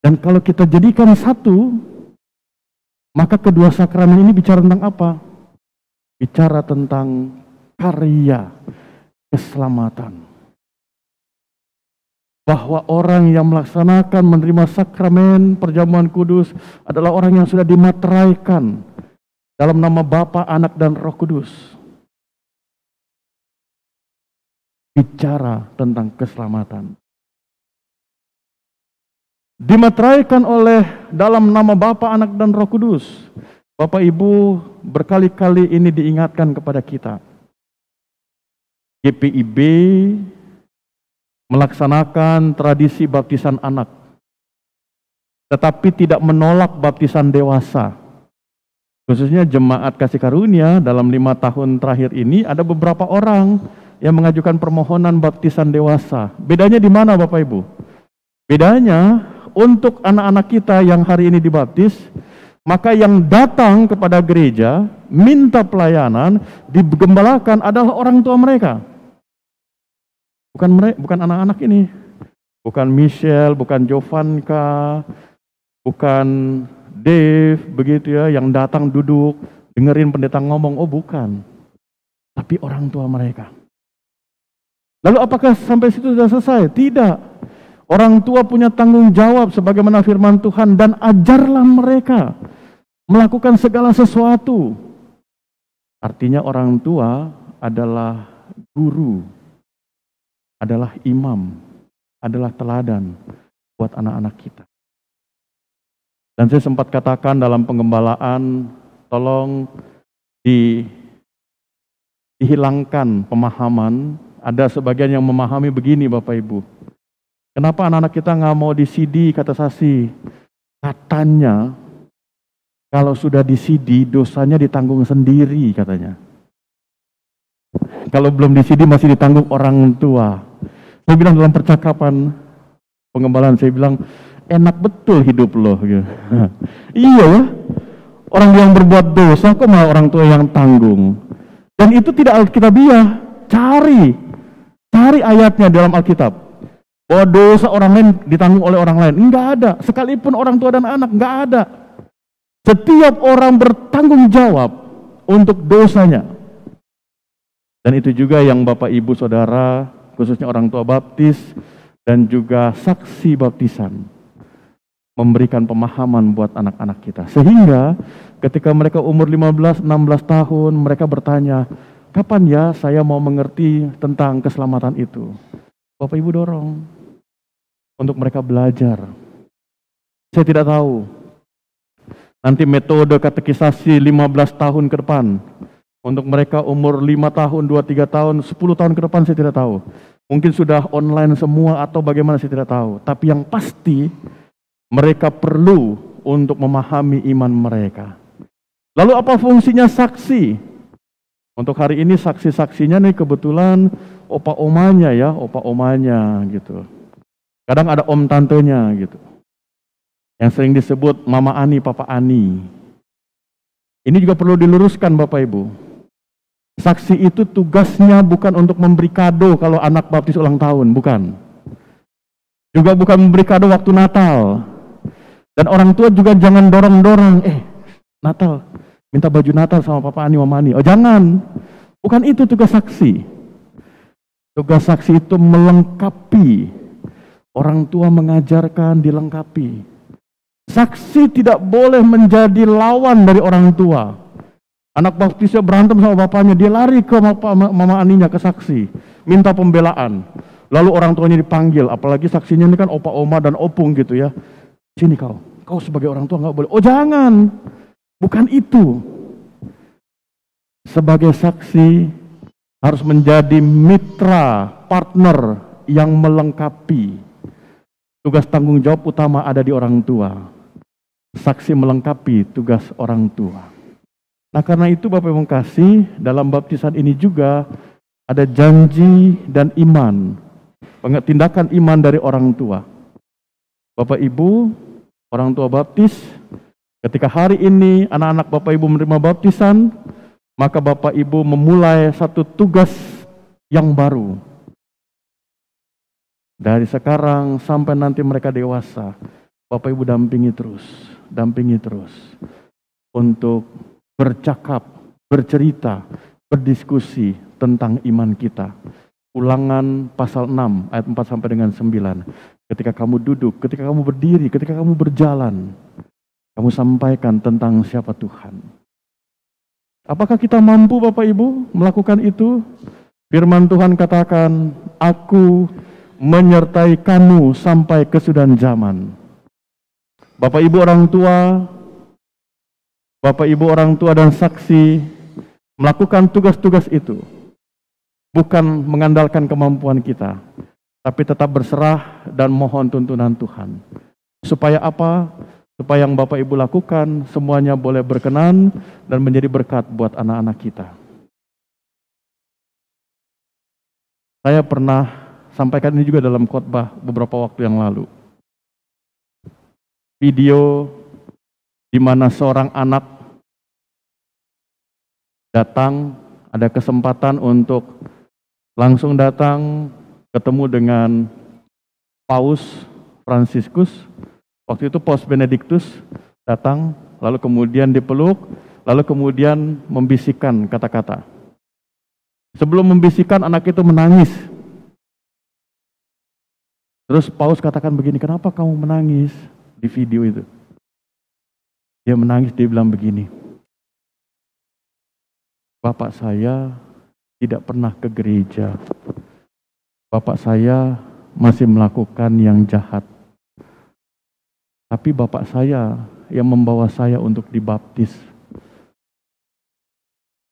Dan kalau kita jadikan satu, maka kedua sakramen ini bicara tentang apa? Bicara tentang karya keselamatan. Bahwa orang yang melaksanakan menerima sakramen perjamuan kudus adalah orang yang sudah dimateraikan dalam nama Bapa, Anak, dan Roh Kudus. Bicara tentang keselamatan. Dimateraikan oleh dalam nama Bapa, Anak, dan Roh Kudus. Bapak Ibu, berkali-kali ini diingatkan kepada kita. GPIB melaksanakan tradisi baptisan anak, tetapi tidak menolak baptisan dewasa. Khususnya jemaat kasih karunia dalam 5 tahun terakhir ini ada beberapa orang yang mengajukan permohonan baptisan dewasa. Bedanya di mana Bapak Ibu? Bedanya untuk anak-anak kita yang hari ini dibaptis, maka yang datang kepada gereja minta pelayanan digembalakan adalah orang tua mereka. Bukan anak-anak ini. Bukan Michelle, bukan Jovanka, bukan Dave begitu ya yang datang duduk dengerin pendeta ngomong, oh bukan. Tapi orang tua mereka. Lalu apakah sampai situ sudah selesai? Tidak. Orang tua punya tanggung jawab sebagaimana firman Tuhan, dan ajarlah mereka melakukan segala sesuatu. Artinya orang tua adalah guru, adalah imam, adalah teladan buat anak-anak kita. Dan saya sempat katakan dalam penggembalaan, tolong dihilangkan pemahaman. Ada sebagian yang memahami begini Bapak Ibu. Kenapa anak-anak kita nggak mau di CD, kata Sasi? Katanya, kalau sudah di CD, dosanya ditanggung sendiri katanya. Kalau belum di CD masih ditanggung orang tua. Saya bilang dalam percakapan penggembalaan, saya bilang, enak betul hidup loh. Gitu. Iya ya, orang yang berbuat dosa kok malah orang tua yang tanggung. Dan itu tidak alkitabiah. Cari ayatnya dalam Alkitab. Bahwa dosa orang lain ditanggung oleh orang lain. Enggak ada. Sekalipun orang tua dan anak, enggak ada. Setiap orang bertanggung jawab untuk dosanya. Dan itu juga yang Bapak Ibu Saudara, khususnya orang tua baptis, dan juga saksi baptisan, memberikan pemahaman buat anak-anak kita. Sehingga ketika mereka umur 15-16 tahun, mereka bertanya, kapan ya saya mau mengerti tentang keselamatan itu? Bapak Ibu dorong untuk mereka belajar. Saya tidak tahu nanti metode katekisasi 15 tahun ke depan. Untuk mereka umur 5 tahun, 2-3 tahun, 10 tahun ke depan saya tidak tahu. Mungkin sudah online semua atau bagaimana saya tidak tahu. Tapi yang pasti mereka perlu untuk memahami iman mereka. Lalu apa fungsinya saksi? Untuk hari ini saksi-saksinya nih kebetulan opa omanya ya, opa omanya gitu. Kadang ada om tantenya gitu. Yang sering disebut Mama Ani, Papa Ani. Ini juga perlu diluruskan Bapak Ibu. Saksi itu tugasnya bukan untuk memberi kado kalau anak baptis ulang tahun, bukan. Juga bukan memberi kado waktu Natal. Dan orang tua juga jangan dorong-dorong, Natal, minta baju Natal sama Papa Ani, Mama Ani. Oh jangan, bukan itu tugas saksi. Tugas saksi itu melengkapi. Orang tua mengajarkan, dilengkapi. Saksi tidak boleh menjadi lawan dari orang tua. Anak baptisnya berantem sama bapaknya, dia lari ke Mama Aninya, ke saksi, minta pembelaan. Lalu orang tuanya dipanggil, apalagi saksinya ini kan opa oma dan opung gitu ya. Sini kau sebagai orang tua nggak boleh. Oh jangan, bukan itu. Sebagai saksi harus menjadi mitra, partner yang melengkapi. Tugas tanggung jawab utama ada di orang tua. Saksi melengkapi tugas orang tua. Nah karena itu Bapak Ibu kasih, dalam baptisan ini juga ada janji dan iman. Tindakan iman dari orang tua. Bapak Ibu, orang tua baptis, ketika hari ini anak-anak Bapak Ibu menerima baptisan, maka Bapak Ibu memulai satu tugas yang baru. Dari sekarang sampai nanti mereka dewasa, Bapak Ibu dampingi terus untuk bercakap, bercerita, berdiskusi tentang iman kita. Ulangan pasal 6 ayat 4 sampai dengan 9. Ketika kamu duduk, ketika kamu berdiri, ketika kamu berjalan, kamu sampaikan tentang siapa Tuhan. Apakah kita mampu Bapak Ibu melakukan itu? Firman Tuhan katakan, aku menyertai kamu sampai kesudahan zaman. Bapak Ibu orang tua dan saksi melakukan tugas-tugas itu. Bukan mengandalkan kemampuan kita, tapi tetap berserah dan mohon tuntunan Tuhan. Supaya apa? Supaya yang Bapak Ibu lakukan semuanya boleh berkenan dan menjadi berkat buat anak-anak kita. Saya pernah sampaikan ini juga dalam khotbah beberapa waktu yang lalu. Video di mana seorang anak datang, ada kesempatan untuk langsung datang ketemu dengan Paus Fransiskus. Waktu itu Paus Benediktus datang, lalu kemudian dipeluk, lalu kemudian membisikkan kata-kata. Sebelum membisikkan, anak itu menangis. Terus Paus katakan begini, kenapa kamu menangis di video itu? Dia menangis, dia bilang begini, Bapak saya tidak pernah ke gereja. Bapak saya masih melakukan yang jahat. Tapi Bapak saya yang membawa saya untuk dibaptis.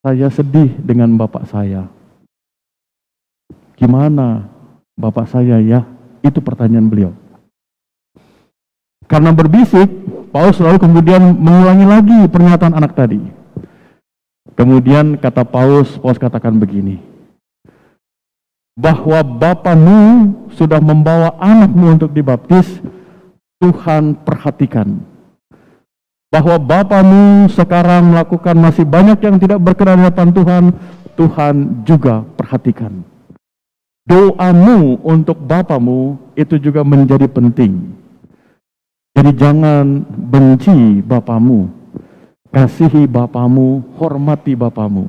Saya sedih dengan Bapak saya. Gimana Bapak saya ya? Itu pertanyaan beliau. Karena berbisik, Paus lalu kemudian mengulangi lagi pernyataan anak tadi. Kemudian kata Paus katakan begini, bahwa Bapamu sudah membawa anakmu untuk dibaptis, Tuhan perhatikan. Bahwa Bapamu sekarang melakukan masih banyak yang tidak berkenan di hadapan Tuhan, Tuhan juga perhatikan. Doamu untuk Bapamu itu juga menjadi penting. Jadi jangan benci Bapamu. Kasihi Bapamu, hormati Bapamu.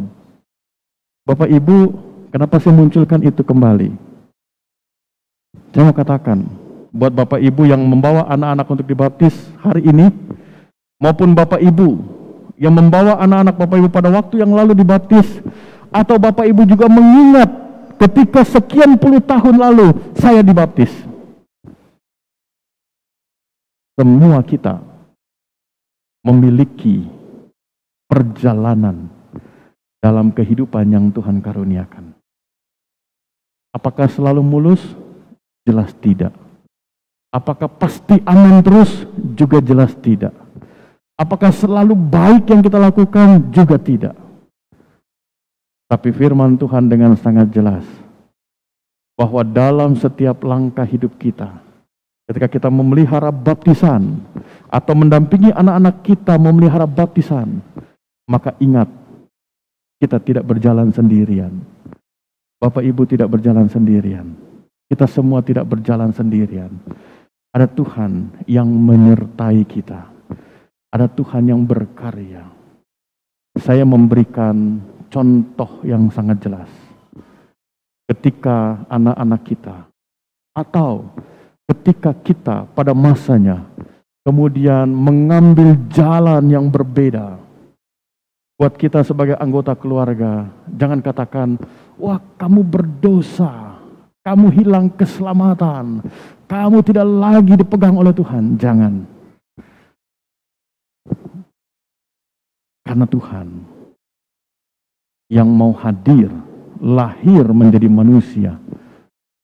Bapak Ibu, kenapa saya munculkan itu kembali? Saya mau katakan, buat Bapak Ibu yang membawa anak-anak untuk dibaptis hari ini, maupun Bapak Ibu yang membawa anak-anak Bapak Ibu pada waktu yang lalu dibaptis, atau Bapak Ibu juga mengingat ketika sekian puluh tahun lalu saya dibaptis. Semua kita memiliki perjalanan dalam kehidupan yang Tuhan karuniakan. Apakah selalu mulus? Jelas tidak. Apakah pasti aman terus? Juga jelas tidak. Apakah selalu baik yang kita lakukan? Juga tidak. Tapi firman Tuhan dengan sangat jelas bahwa dalam setiap langkah hidup kita, ketika kita memelihara baptisan atau mendampingi anak-anak kita memelihara baptisan, maka ingat, kita tidak berjalan sendirian. Bapak Ibu tidak berjalan sendirian. Kita semua tidak berjalan sendirian. Ada Tuhan yang menyertai kita. Ada Tuhan yang berkarya. Saya memberikan contoh yang sangat jelas. Ketika anak-anak kita, atau ketika kita pada masanya, kemudian mengambil jalan yang berbeda. Buat kita sebagai anggota keluarga, jangan katakan, wah kamu berdosa, kamu hilang keselamatan, kamu tidak lagi dipegang oleh Tuhan. Jangan. Karena Tuhan yang mau hadir, lahir menjadi manusia,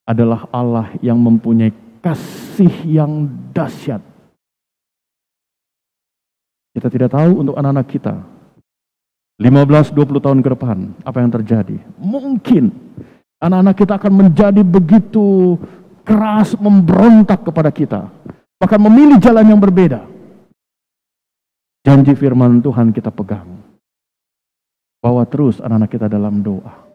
adalah Allah yang mempunyai kasih yang dahsyat. Kita tidak tahu untuk anak-anak kita 15-20 tahun ke depan apa yang terjadi. Mungkin anak-anak kita akan menjadi begitu keras memberontak kepada kita, bahkan memilih jalan yang berbeda. Janji firman Tuhan kita pegang. Bawa terus anak-anak kita dalam doa.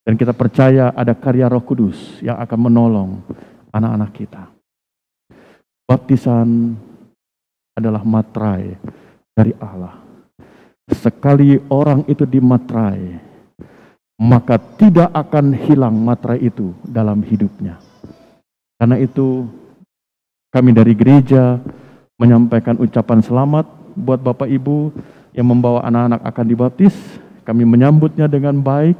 Dan kita percaya ada karya Roh Kudus yang akan menolong anak-anak kita. Baptisan adalah materai dari Allah. Sekali orang itu dimaterai, maka tidak akan hilang materai itu dalam hidupnya. Karena itu kami dari gereja menyampaikan ucapan selamat buat Bapak Ibu yang membawa anak-anak akan dibaptis. Kami menyambutnya dengan baik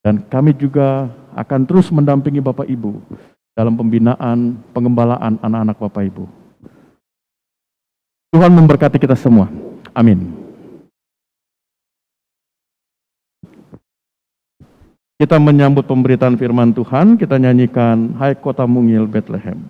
dan kami juga akan terus mendampingi Bapak Ibu dalam pembinaan, pengembalaan anak-anak Bapak Ibu. Tuhan memberkati kita semua. Amin. Kita menyambut pemberitaan firman Tuhan, kita nyanyikan Hai Kota Mungil Bethlehem.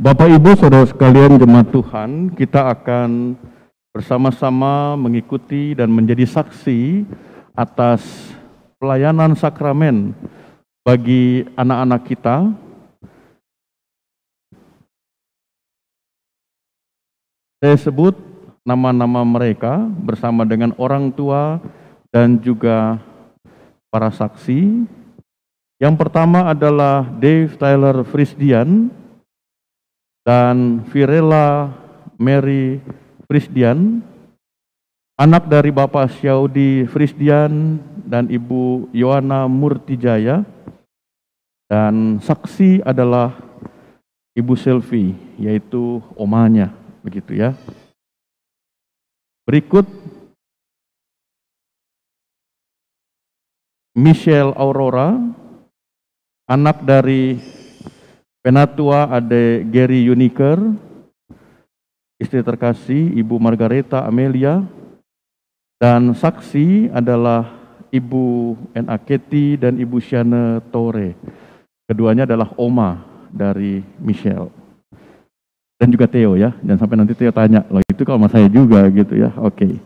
Bapak Ibu Saudara sekalian jemaat Tuhan, kita akan bersama-sama mengikuti dan menjadi saksi atas pelayanan sakramen bagi anak-anak kita. Saya sebut nama-nama mereka bersama dengan orang tua dan juga para saksi. Yang pertama adalah Dave Tyler Frisdian dan Virela Mary Frisdian, anak dari Bapak Syaudi Frisdian dan Ibu Yohana Murtijaya, dan saksi adalah Ibu Selvi, yaitu omanya, begitu ya. Berikut Michelle Aurora, anak dari Penatua Ade Gary Uniker, istri terkasih Ibu Margareta Amelia, dan saksi adalah Ibu N.A. Keti dan Ibu Shane Tore. Keduanya adalah oma dari Michelle. Dan juga Theo ya, jangan sampai nanti Theo tanya, loh itu kalau sama saya juga gitu ya. Oke.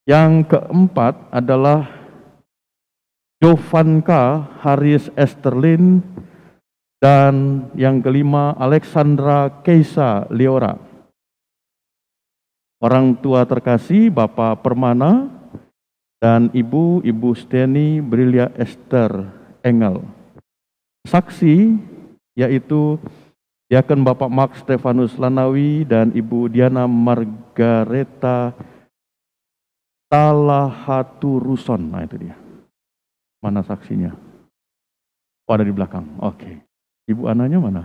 Yang keempat adalah Jovanka Haris Esterlin Dan yang kelima, Alexandra Keisa Leora. Orang tua terkasih, Bapak Permana dan Ibu Steni Brilia Esther Engel. Saksi yaitu Diaken Bapak Mark Stefanus Lanawi dan Ibu Diana Margareta Talahaturuson. Nah itu dia. Mana saksinya? Oh ada di belakang. Oke. Ibu Ananya mana?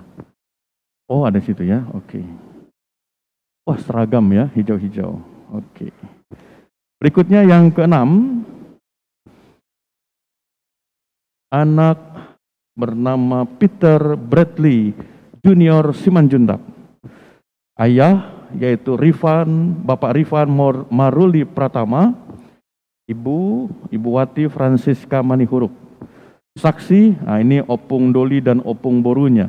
Oh ada di situ ya. Oke. Wah seragam ya, hijau-hijau. Oke. Berikutnya yang keenam, anak bernama Peter Bradley Junior Simanjuntak. Ayah yaitu Bapak Rifan Maruli Pratama, Ibu Wati Francisca Manihuruk. Saksi, nah ini Opung Doli dan Opung Borunya,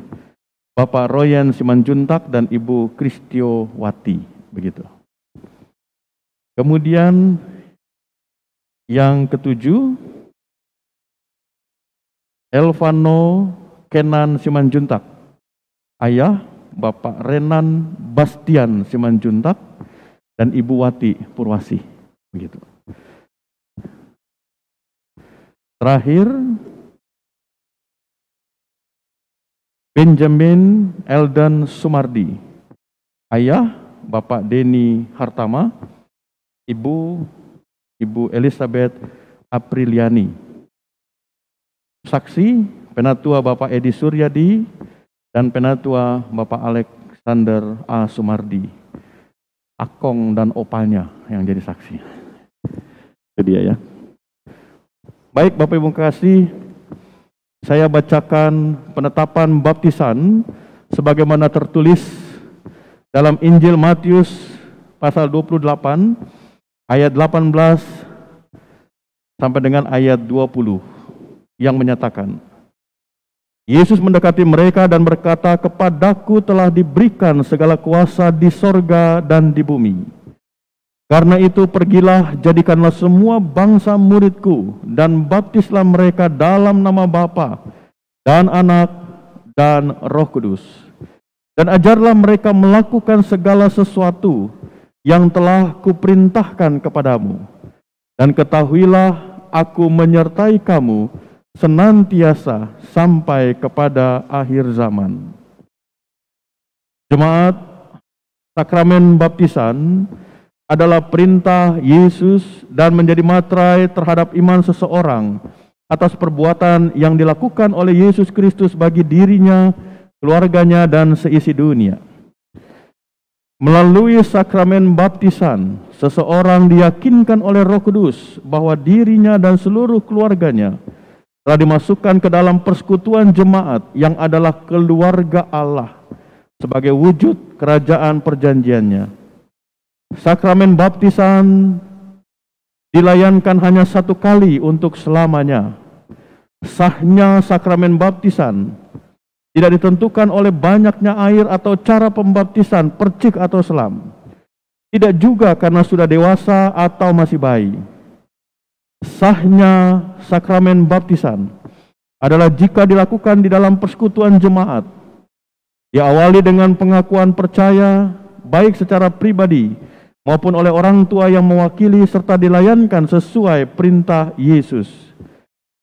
Bapak Royan Simanjuntak dan Ibu Kristio Wati, begitu. Kemudian yang ketujuh, Elvano Kenan Simanjuntak. Ayah Bapak Renan Bastian Simanjuntak dan Ibu Wati Purwasi, begitu. Terakhir, Benjamin Eldan Sumardi. Ayah Bapak Deni Hartama, Ibu Elizabeth Apriliani. Saksi, Penatua Bapak Edi Suryadi dan Penatua Bapak Alexander A. Sumardi. Akong dan opanya yang jadi saksi. Itu dia ya. Baik Bapak Ibu kasih, saya bacakan penetapan baptisan sebagaimana tertulis dalam Injil Matius pasal 28 ayat 18 sampai dengan ayat 20 yang menyatakan, Yesus mendekati mereka dan berkata, "Kepadaku telah diberikan segala kuasa di sorga dan di bumi. Karena itu pergilah, jadikanlah semua bangsa muridku, dan baptislah mereka dalam nama Bapa dan Anak dan Roh Kudus. Dan ajarlah mereka melakukan segala sesuatu yang telah kuperintahkan kepadamu. Dan ketahuilah, aku menyertai kamu senantiasa sampai kepada akhir zaman." Jemaat, sakramen baptisan adalah perintah Yesus dan menjadi materai terhadap iman seseorang atas perbuatan yang dilakukan oleh Yesus Kristus bagi dirinya, keluarganya, dan seisi dunia. Melalui sakramen baptisan, seseorang diyakinkan oleh Roh Kudus bahwa dirinya dan seluruh keluarganya telah dimasukkan ke dalam persekutuan jemaat yang adalah keluarga Allah sebagai wujud kerajaan perjanjiannya. Sakramen baptisan dilayankan hanya satu kali untuk selamanya. Sahnya sakramen baptisan tidak ditentukan oleh banyaknya air atau cara pembaptisan, percik atau selam. Tidak juga karena sudah dewasa atau masih bayi. Sahnya sakramen baptisan adalah jika dilakukan di dalam persekutuan jemaat. Diawali dengan pengakuan percaya, baik secara pribadi maupun oleh orang tua yang mewakili, serta dilayankan sesuai perintah Yesus,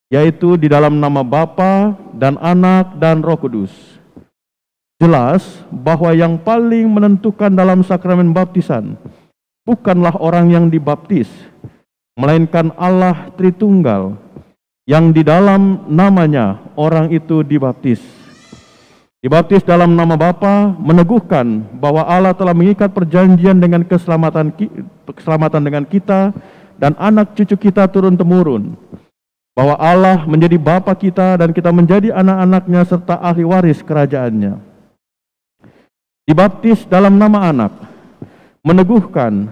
yaitu di dalam nama Bapa dan Anak dan Roh Kudus. Jelas bahwa yang paling menentukan dalam sakramen baptisan bukanlah orang yang dibaptis, melainkan Allah Tritunggal yang di dalam namanya orang itu dibaptis. Dibaptis dalam nama Bapa meneguhkan bahwa Allah telah mengikat perjanjian dengan keselamatan dengan kita dan anak cucu kita turun-temurun. Bahwa Allah menjadi Bapa kita dan kita menjadi anak-anaknya serta ahli waris kerajaannya. Dibaptis dalam nama Anak meneguhkan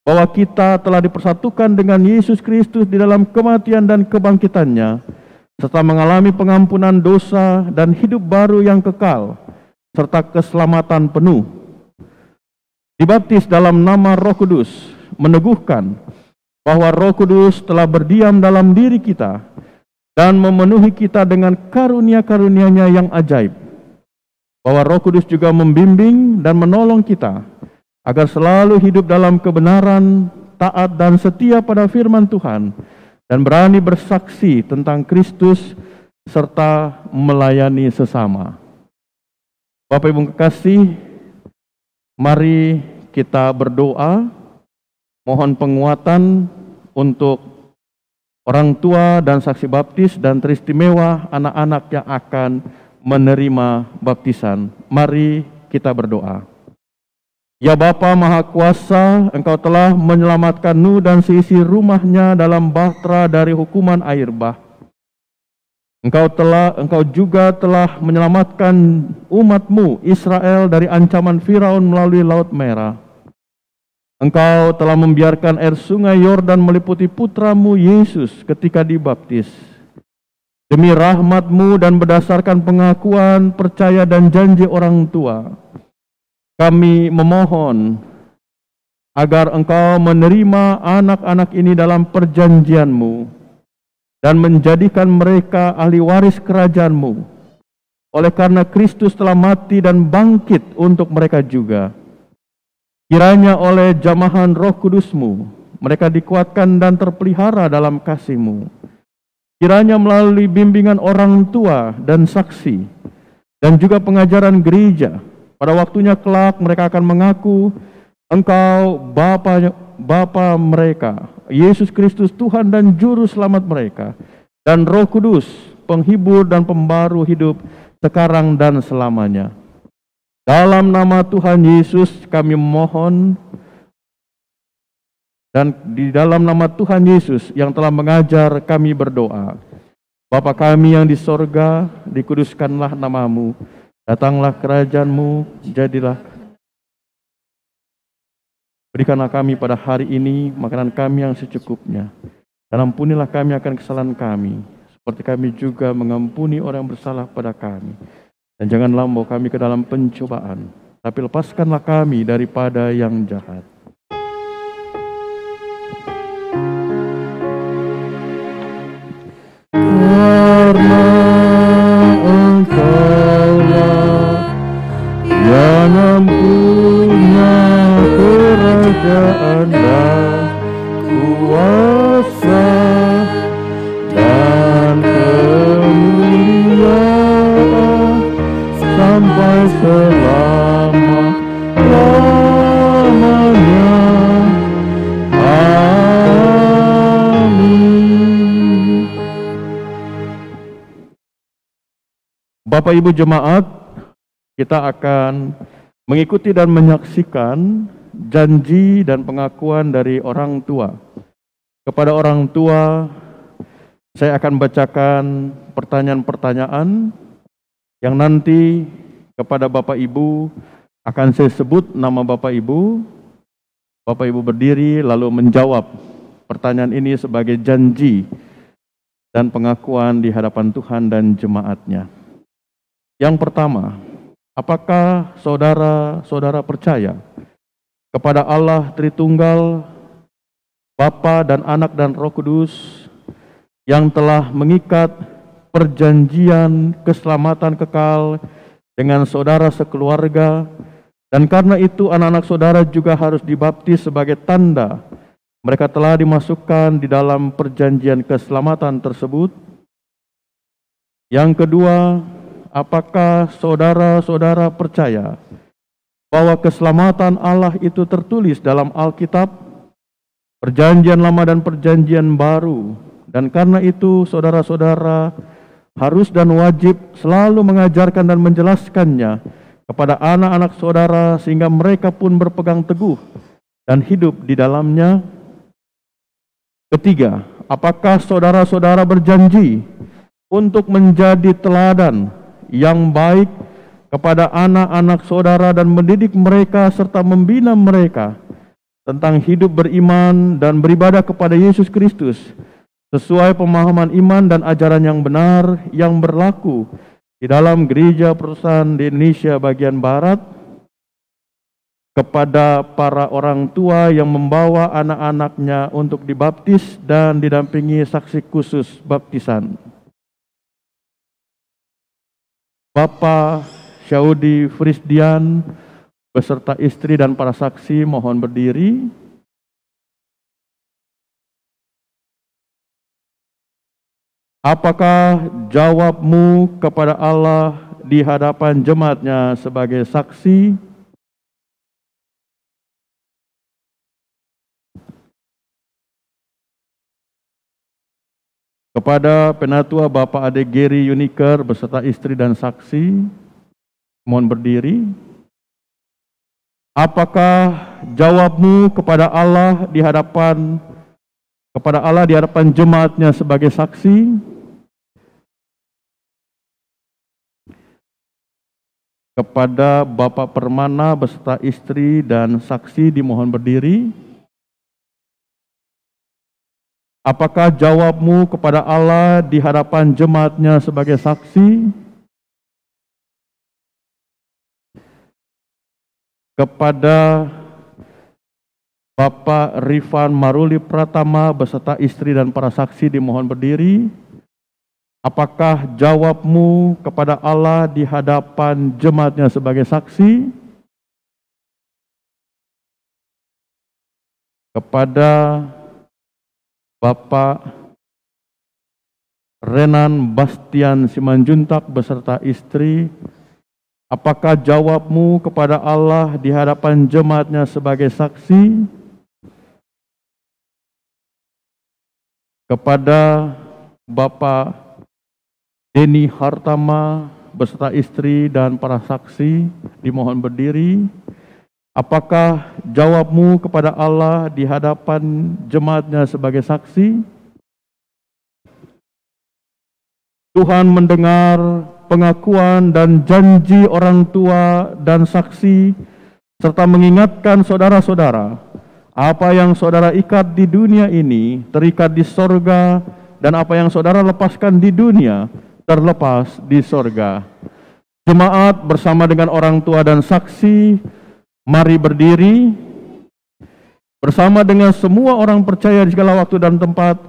bahwa kita telah dipersatukan dengan Yesus Kristus di dalam kematian dan kebangkitannya, serta mengalami pengampunan dosa dan hidup baru yang kekal, serta keselamatan penuh. Dibaptis dalam nama Roh Kudus meneguhkan bahwa Roh Kudus telah berdiam dalam diri kita dan memenuhi kita dengan karunia-karunia-Nya yang ajaib. Bahwa Roh Kudus juga membimbing dan menolong kita agar selalu hidup dalam kebenaran, taat dan setia pada firman Tuhan, dan berani bersaksi tentang Kristus serta melayani sesama. Bapak Ibu kekasih, mari kita berdoa, mohon penguatan untuk orang tua dan saksi baptis dan teristimewa anak-anak yang akan menerima baptisan. Mari kita berdoa. Ya Bapa Maha Kuasa, Engkau telah menyelamatkan Nuh dan seisi rumahnya dalam bahtera dari hukuman air bah. Engkau juga telah menyelamatkan umat-Mu Israel dari ancaman Firaun melalui Laut Merah. Engkau telah membiarkan air sungai Yordan meliputi putra-Mu Yesus ketika dibaptis. Demi rahmat-Mu dan berdasarkan pengakuan, percaya dan janji orang tua, kami memohon agar Engkau menerima anak-anak ini dalam perjanjian-Mu dan menjadikan mereka ahli waris kerajaan-Mu. Oleh karena Kristus telah mati dan bangkit untuk mereka juga. Kiranya oleh jamahan Roh Kudus-Mu, mereka dikuatkan dan terpelihara dalam kasih-Mu. Kiranya melalui bimbingan orang tua dan saksi, dan juga pengajaran gereja, pada waktunya kelak mereka akan mengaku Engkau Bapa mereka, Yesus Kristus Tuhan dan Juru Selamat mereka, dan Roh Kudus, penghibur dan pembaru hidup sekarang dan selamanya. Dalam nama Tuhan Yesus kami mohon, dan di dalam nama Tuhan Yesus yang telah mengajar kami berdoa. Bapa kami yang di sorga, dikuduskanlah nama-Mu, datanglah kerajaan-Mu, jadilah. Berikanlah kami pada hari ini makanan kami yang secukupnya, dan ampunilah kami akan kesalahan kami, seperti kami juga mengampuni orang yang bersalah pada kami. Dan janganlah membawa kami ke dalam pencobaan, tapi lepaskanlah kami daripada yang jahat. Karena Engkaulah yang mempunyai kerajaan dan kuasa dan kemuliaan sampai selama-lamanya. Amin. Bapak Ibu jemaat, kita akan mengikuti dan menyaksikan janji dan pengakuan dari orang tua. Kepada orang tua, saya akan bacakan pertanyaan-pertanyaan yang nanti kepada Bapak Ibu akan saya sebut nama Bapak Ibu. Bapak Ibu berdiri lalu menjawab pertanyaan ini sebagai janji dan pengakuan di hadapan Tuhan dan jemaatnya. Yang pertama, apakah saudara-saudara percaya kepada Allah Tritunggal, Bapa dan Anak dan Roh Kudus yang telah mengikat perjanjian keselamatan kekal dengan saudara sekeluarga, dan karena itu anak-anak saudara juga harus dibaptis sebagai tanda mereka telah dimasukkan di dalam perjanjian keselamatan tersebut? Yang kedua, apakah saudara-saudara percaya bahwa keselamatan Allah itu tertulis dalam Alkitab, Perjanjian Lama dan Perjanjian Baru, dan karena itu saudara-saudara harus dan wajib selalu mengajarkan dan menjelaskannya kepada anak-anak saudara sehingga mereka pun berpegang teguh dan hidup di dalamnya? Ketiga, apakah saudara-saudara berjanji untuk menjadi teladan yang baik kepada anak-anak saudara dan mendidik mereka serta membina mereka tentang hidup beriman dan beribadah kepada Yesus Kristus sesuai pemahaman iman dan ajaran yang benar yang berlaku di dalam Gereja Perusahaan di Indonesia bagian Barat? Kepada para orang tua yang membawa anak-anaknya untuk dibaptis dan didampingi saksi khusus baptisan. Bapak Syaudi Frisdian beserta istri dan para saksi mohon berdiri. Apakah jawabmu kepada Allah di hadapan jemaatnya sebagai saksi? Kepada Penatua Bapak Ade Geri Uniker beserta istri dan saksi, mohon berdiri. Apakah jawabmu kepada Allah di hadapan jemaatnya sebagai saksi? Kepada Bapak Permana beserta istri dan saksi dimohon berdiri. Apakah jawabmu kepada Allah di hadapan jemaatnya sebagai saksi? Kepada Bapak Rifan Maruli Pratama beserta istri dan para saksi dimohon berdiri. Apakah jawabmu kepada Allah di hadapan jemaatnya sebagai saksi? Kepada Bapak Renan Bastian Simanjuntak beserta istri, apakah jawabmu kepada Allah di hadapan jemaatnya sebagai saksi? Kepada Bapak Deni Hartama beserta istri dan para saksi dimohon berdiri. Apakah jawabmu kepada Allah di hadapan jemaatnya sebagai saksi? Tuhan mendengar pengakuan dan janji orang tua dan saksi, serta mengingatkan saudara-saudara, apa yang saudara ikat di dunia ini terikat di sorga, dan apa yang saudara lepaskan di dunia terlepas di sorga. Jemaat bersama dengan orang tua dan saksi, mari berdiri. Bersama dengan semua orang percaya di segala waktu dan tempat,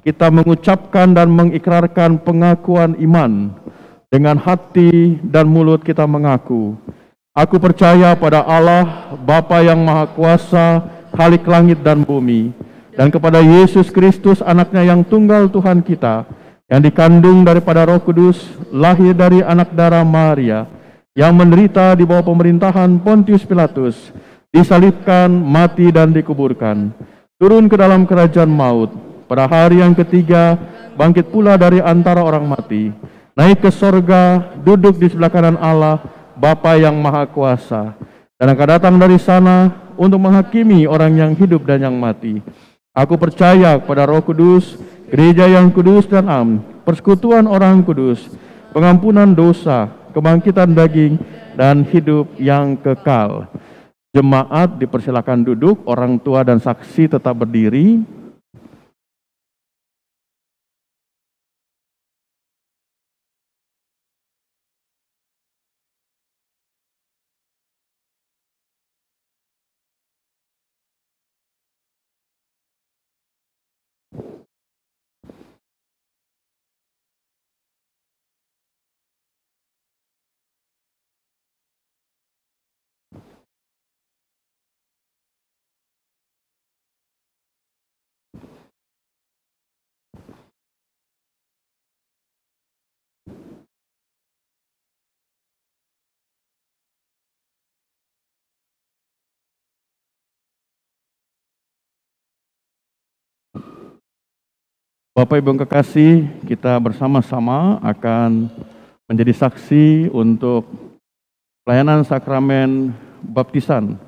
kita mengucapkan dan mengikrarkan pengakuan iman. Dengan hati dan mulut kita mengaku, aku percaya pada Allah, Bapa yang Maha Kuasa, Khalik langit dan bumi, dan kepada Yesus Kristus, anaknya yang tunggal Tuhan kita, yang dikandung daripada Roh Kudus, lahir dari anak darah Maria, yang menderita di bawah pemerintahan Pontius Pilatus, disalibkan, mati dan dikuburkan, turun ke dalam kerajaan maut, pada hari yang ketiga bangkit pula dari antara orang mati, naik ke sorga, duduk di sebelah kanan Allah, Bapa yang Maha Kuasa, dan akan datang dari sana untuk menghakimi orang yang hidup dan yang mati. Aku percaya kepada Roh Kudus, gereja yang kudus dan am, persekutuan orang kudus, pengampunan dosa, kebangkitan daging, dan hidup yang kekal. Jemaat dipersilakan duduk, orang tua dan saksi tetap berdiri. Bapak Ibu yang kekasih, kita bersama-sama akan menjadi saksi untuk pelayanan sakramen baptisan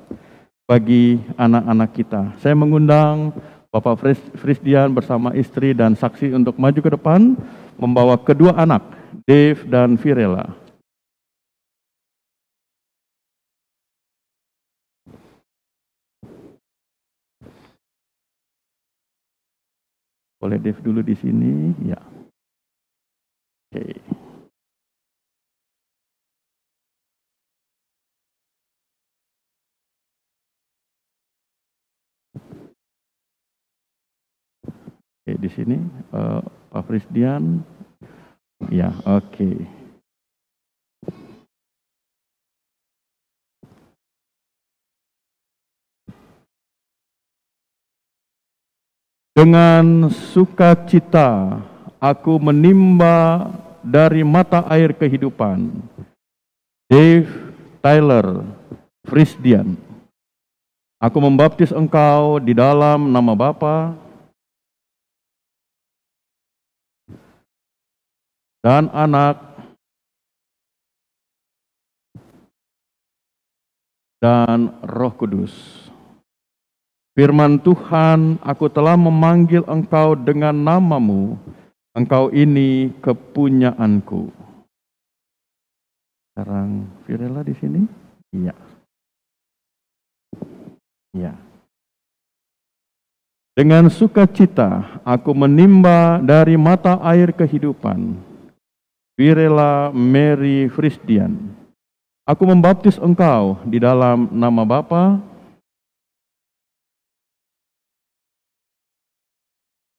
bagi anak-anak kita. Saya mengundang Bapak Frisdian bersama istri dan saksi untuk maju ke depan, membawa kedua anak, Dave dan Virela. Boleh Dave dulu di sini, ya. Oke. Oke, di sini Pak Frisdian, ya, oke. Dengan sukacita aku menimba dari mata air kehidupan. Dave Tyler Frisdian. Aku membaptis engkau di dalam nama Bapa dan Anak dan Roh Kudus. Firman Tuhan, aku telah memanggil engkau dengan namamu, engkau ini kepunyaanku. Sekarang Virela di sini? Iya. Iya. Dengan sukacita aku menimba dari mata air kehidupan. Virela Mary Frisdian. Aku membaptis engkau di dalam nama Bapa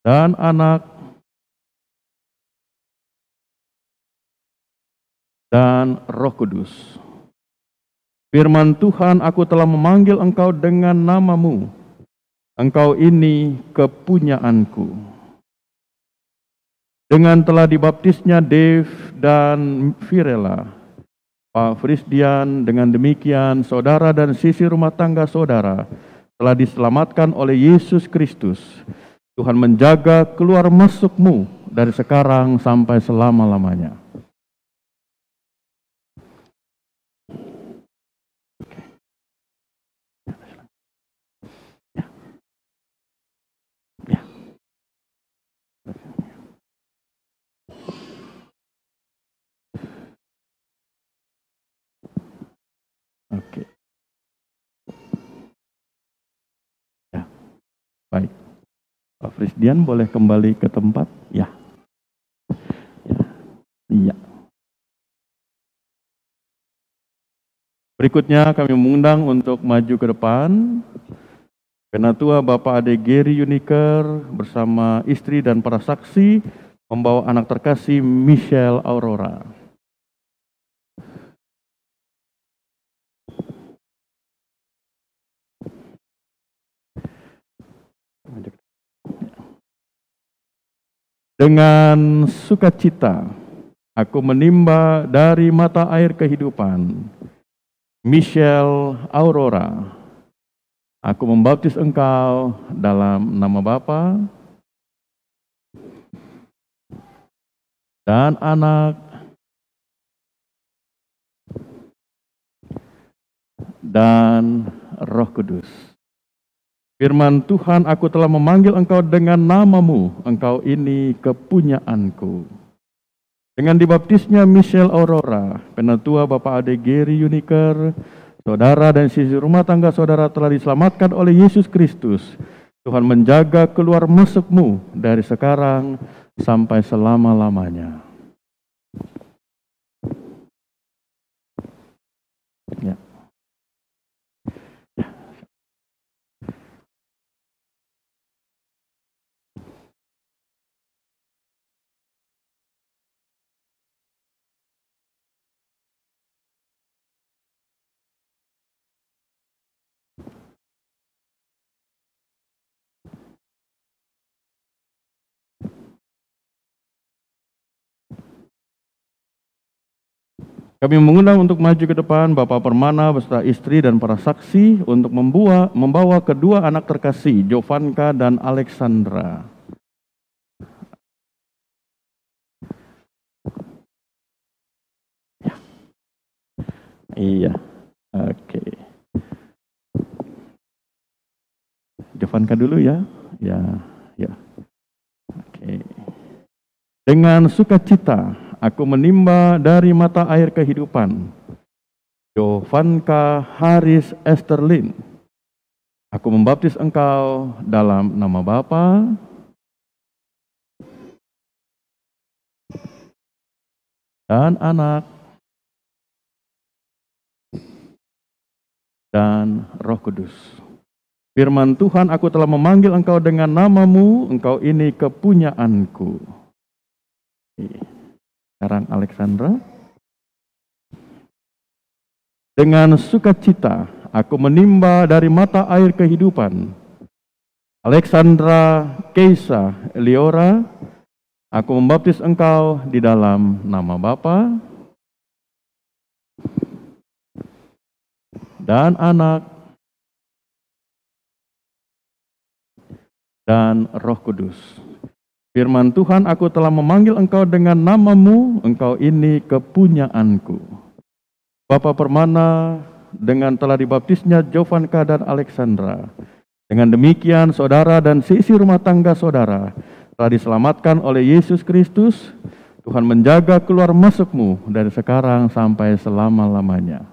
dan Anak dan Roh Kudus. Firman Tuhan, aku telah memanggil engkau dengan namamu. Engkau ini kepunyaanku. Dengan telah dibaptisnya Dave dan Virela, Pak Frisdian, dengan demikian saudara dan sisi rumah tangga saudara telah diselamatkan oleh Yesus Kristus. Tuhan menjaga keluar masukmu dari sekarang sampai selama-lamanya. Oke. Ya, baik. Pak Frisdian boleh kembali ke tempat? Ya. Ya. Iya. Berikutnya kami mengundang untuk maju ke depan Penatua Bapak Ade Gary Uniker bersama istri dan para saksi membawa anak terkasih Michelle Aurora. Dengan sukacita aku menimba dari mata air kehidupan. Michelle Aurora, aku membaptis engkau dalam nama Bapa dan Anak dan Roh Kudus. Firman Tuhan, aku telah memanggil engkau dengan namamu, engkau ini kepunyaanku. Dengan dibaptisnya Michelle Aurora, Penatua Bapak Ade Gary Uniker, saudara dan sisi rumah tangga saudara telah diselamatkan oleh Yesus Kristus. Tuhan menjaga keluar masukmu dari sekarang sampai selama-lamanya. Ya. Kami mengundang untuk maju ke depan Bapak Permana beserta istri dan para saksi untuk membawa kedua anak terkasih, Jovanka dan Alexandra. Ya. Iya, oke. Jovanka dulu ya, ya. Oke. Dengan sukacita aku menimba dari mata air kehidupan. Jovanka Haris Esterlin, aku membaptis engkau dalam nama Bapa dan Anak dan Roh Kudus. Firman Tuhan, aku telah memanggil engkau dengan namamu, engkau ini kepunyaanku. Sekarang Alexandra. Dengan sukacita aku menimba dari mata air kehidupan. Alexandra Keisa Eliora, aku membaptis engkau di dalam nama Bapa dan Anak dan Roh Kudus. Firman Tuhan, aku telah memanggil engkau dengan namamu, engkau ini kepunyaanku. Bapa Permana, dengan telah dibaptisnya Jovanka dan Alexandra, dengan demikian saudara dan seisi rumah tangga saudara telah diselamatkan oleh Yesus Kristus. Tuhan menjaga keluar masukmu dari sekarang sampai selama-lamanya.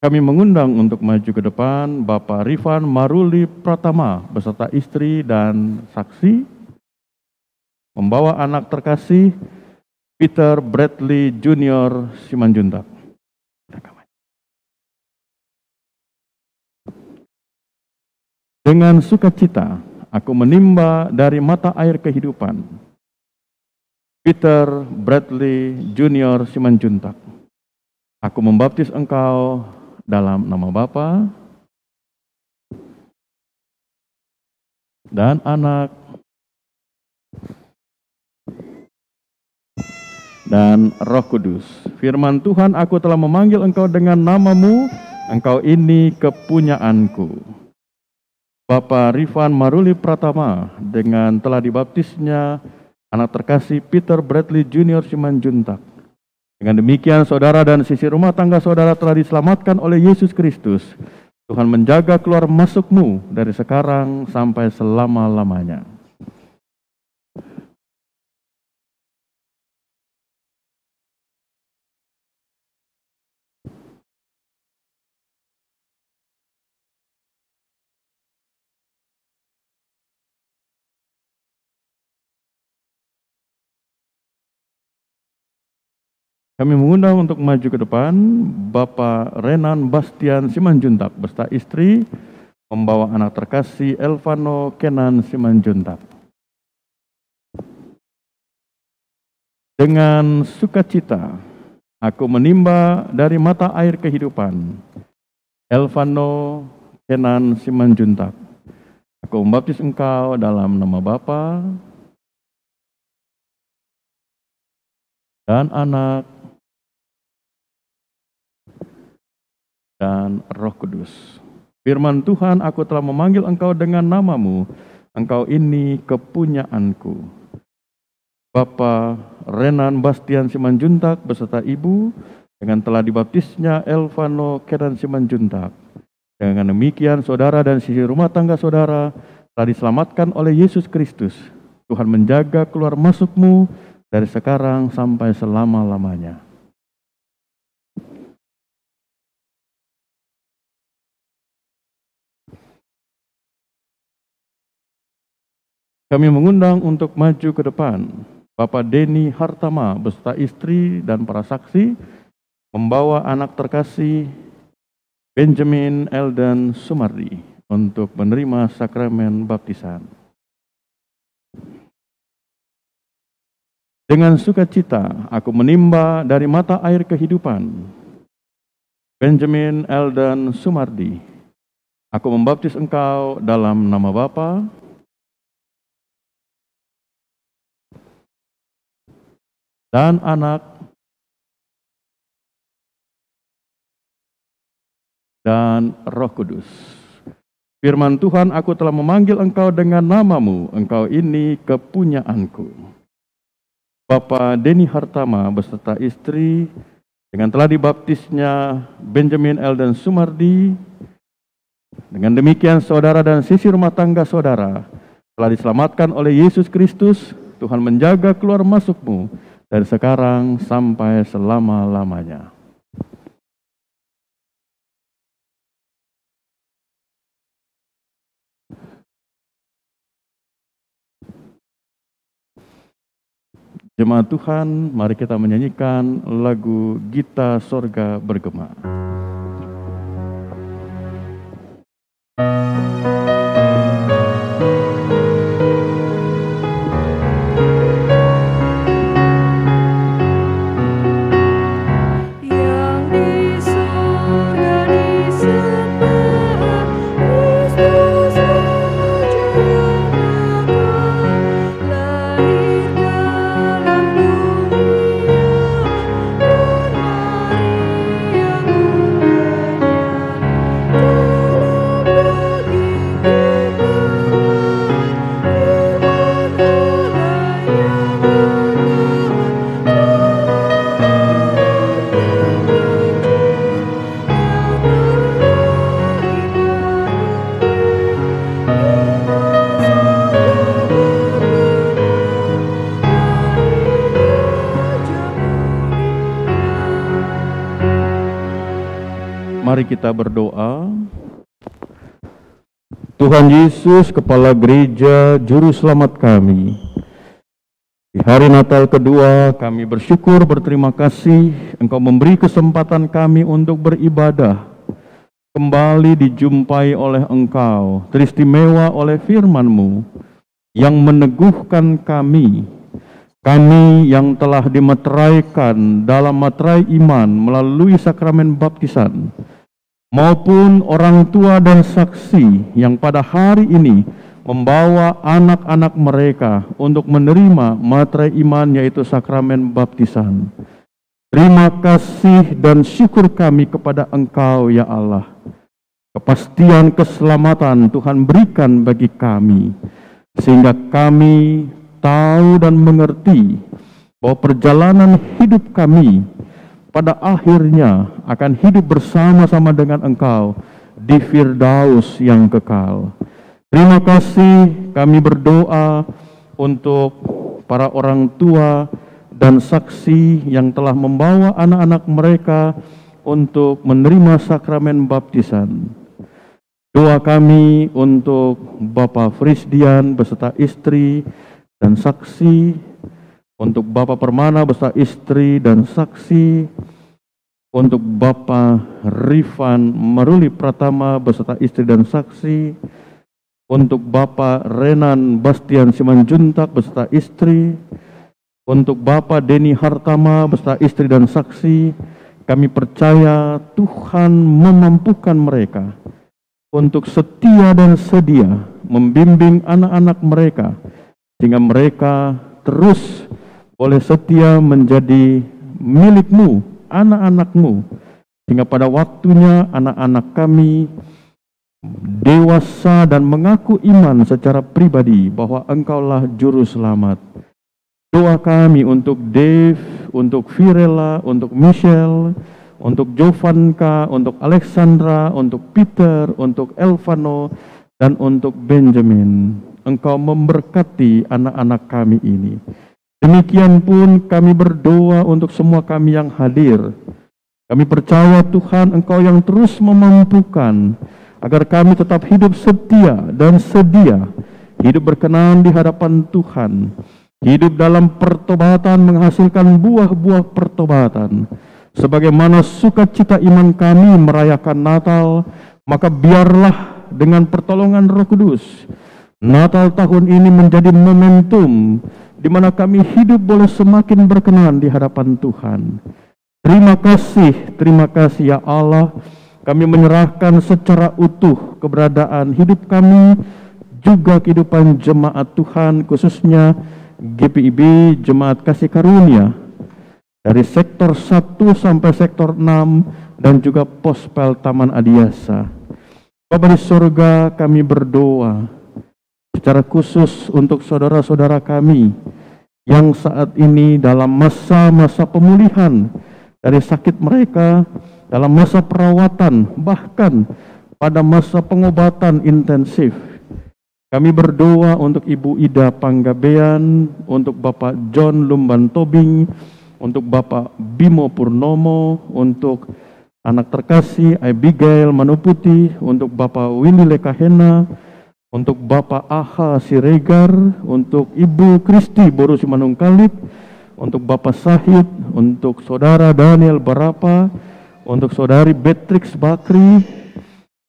Kami mengundang untuk maju ke depan Bapak Rifan Maruli Pratama beserta istri dan saksi, membawa anak terkasih Peter Bradley Junior Simanjuntak. Dengan sukacita aku menimba dari mata air kehidupan Peter Bradley Junior Simanjuntak. Aku membaptis engkau dalam nama Bapa dan Anak dan Roh Kudus. Firman Tuhan, aku telah memanggil engkau dengan namamu, engkau ini kepunyaanku. Bapak Rifan Maruli Pratama, dengan telah dibaptisnya anak terkasih Peter Bradley Junior Simanjuntak. Dengan demikian saudara dan sisi rumah tangga saudara telah diselamatkan oleh Yesus Kristus. Tuhan menjaga keluar masukmu dari sekarang sampai selama-lamanya. Kami mengundang untuk maju ke depan Bapak Renan Bastian Simanjuntak beserta istri, membawa anak terkasih Elvano Kenan Simanjuntak. Dengan sukacita aku menimba dari mata air kehidupan Elvano Kenan Simanjuntak. Aku membaptis engkau dalam nama Bapa dan Anak dan Roh Kudus. Firman Tuhan, aku telah memanggil engkau dengan namamu, engkau ini kepunyaanku. Bapak Renan Bastian Simanjuntak beserta ibu, dengan telah dibaptisnya Elvano Kenan Simanjuntak. Dengan demikian saudara dan sisi rumah tangga saudara telah diselamatkan oleh Yesus Kristus. Tuhan menjaga keluar masukmu dari sekarang sampai selama-lamanya. Kami mengundang untuk maju ke depan Bapak Denny Hartama beserta istri dan para saksi, membawa anak terkasih Benjamin Elden Sumardi untuk menerima sakramen baptisan. Dengan sukacita aku menimba dari mata air kehidupan Benjamin Elden Sumardi. Aku membaptis engkau dalam nama Bapa dan Anak dan Roh Kudus. Firman Tuhan, aku telah memanggil engkau dengan namamu, engkau ini kepunyaanku. Bapak Denny Hartama beserta istri, dengan telah dibaptisnya Benjamin Elden Sumardi. Dengan demikian saudara dan sisi rumah tangga saudara telah diselamatkan oleh Yesus Kristus. Tuhan menjaga keluar masukmu dari sekarang sampai selama-lamanya. Jemaat Tuhan, mari kita menyanyikan lagu Gita Sorga Bergema. Mari kita berdoa. Tuhan Yesus, Kepala Gereja, Juru Selamat kami, di hari Natal kedua kami bersyukur, berterima kasih Engkau memberi kesempatan kami untuk beribadah, kembali dijumpai oleh Engkau, teristimewa oleh firman-Mu yang meneguhkan kami yang telah dimeteraikan dalam materai iman melalui sakramen baptisan, maupun orang tua dan saksi yang pada hari ini membawa anak-anak mereka untuk menerima materai iman, yaitu sakramen baptisan. Terima kasih dan syukur kami kepada Engkau, ya Allah. Kepastian keselamatan Tuhan berikan bagi kami, sehingga kami tahu dan mengerti bahwa perjalanan hidup kami pada akhirnya akan hidup bersama-sama dengan Engkau di Firdaus yang kekal. Terima kasih, kami berdoa untuk para orang tua dan saksi yang telah membawa anak-anak mereka untuk menerima sakramen baptisan. Doa kami untuk Bapak Frisdian beserta istri dan saksi, untuk Bapak Permana beserta istri dan saksi, untuk Bapak Rifan Maruli Pratama beserta istri dan saksi, untuk Bapak Renan Bastian Simanjuntak beserta istri, untuk Bapak Denny Hartama beserta istri dan saksi. Kami percaya Tuhan memampukan mereka untuk setia dan sedia membimbing anak-anak mereka, sehingga mereka terus boleh setia menjadi milik-Mu, anak-anak-Mu, sehingga pada waktunya anak-anak kami dewasa dan mengaku iman secara pribadi bahwa Engkaulah Juru Selamat. Doa kami untuk Dave, untuk Virela, untuk Michelle, untuk Jovanka, untuk Alexandra, untuk Peter, untuk Elvano, dan untuk Benjamin. Engkau memberkati anak-anak kami ini. Demikian pun kami berdoa untuk semua kami yang hadir. Kami percaya Tuhan, Engkau yang terus memampukan agar kami tetap hidup setia dan sedia, hidup berkenan di hadapan Tuhan, hidup dalam pertobatan menghasilkan buah-buah pertobatan. Sebagaimana sukacita iman kami merayakan Natal, maka biarlah dengan pertolongan Roh Kudus, Natal tahun ini menjadi momentum di mana kami hidup boleh semakin berkenan di hadapan Tuhan. Terima kasih ya Allah. Kami menyerahkan secara utuh keberadaan hidup kami, juga kehidupan jemaat Tuhan, khususnya GPIB Jemaat Kasih Karunia, dari sektor 1 sampai sektor 6, dan juga Pospel Taman Adiasa. Bapa di surga, kami berdoa secara khusus untuk saudara-saudara kami yang saat ini dalam masa-masa pemulihan dari sakit mereka, dalam masa perawatan, bahkan pada masa pengobatan intensif. Kami berdoa untuk Ibu Ida Panggabean, untuk Bapak John Lumban Tobing, untuk Bapak Bimo Purnomo, untuk anak terkasih Abigail Manuputi, untuk Bapak Willy Lekahena, untuk Bapak Aha Siregar, untuk Ibu Kristi Borusi Manungkalit, untuk Bapak Sahid, untuk Saudara Daniel Barapa, untuk Saudari Beatrix Bakri,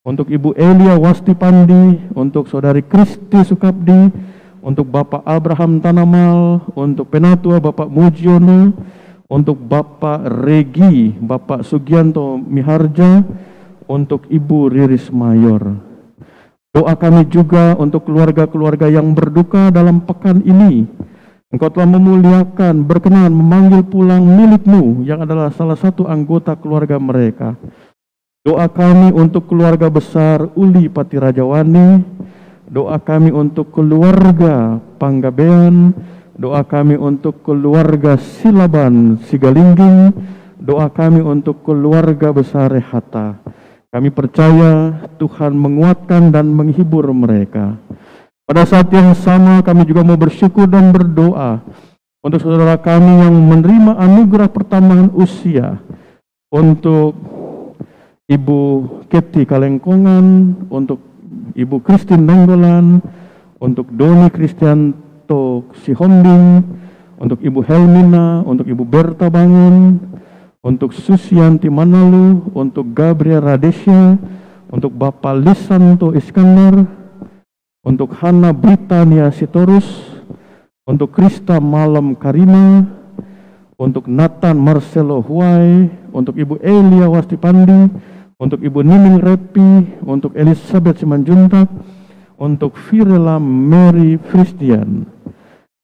untuk Ibu Elia Wasti Pandi, untuk Saudari Kristi Sukabdi, untuk Bapak Abraham Tanamal, untuk Penatua Bapak Mujiono, untuk Bapak Regi, Bapak Sugianto Miharja, untuk Ibu Riris Mayor. Doa kami juga untuk keluarga-keluarga yang berduka dalam pekan ini. Engkau telah memuliakan, berkenan memanggil pulang milik-Mu yang adalah salah satu anggota keluarga mereka. Doa kami untuk keluarga besar Uli Pati Rajawani, doa kami untuk keluarga Panggabean, doa kami untuk keluarga Silaban Sigalingging, doa kami untuk keluarga besar Rehata. Kami percaya Tuhan menguatkan dan menghibur mereka. Pada saat yang sama kami juga mau bersyukur dan berdoa untuk saudara kami yang menerima anugerah pertambahan usia, untuk Ibu Keti Kalengkongan, untuk Ibu Christine Nenggolan, untuk Doni Kristianto Sihombing, untuk Ibu Helmina, untuk Ibu Berta Bangun, untuk Susianti Manalu, untuk Gabriel Radesya, untuk Bapak Lisanto Iskandar, untuk Hana Britania Sitorus, untuk Krista Malam Karima, untuk Nathan Marcelo Huai, untuk Ibu Elia Wastipandi, untuk Ibu Nining Repi, untuk Elizabeth Simanjuntak, untuk Firela Mary Christian.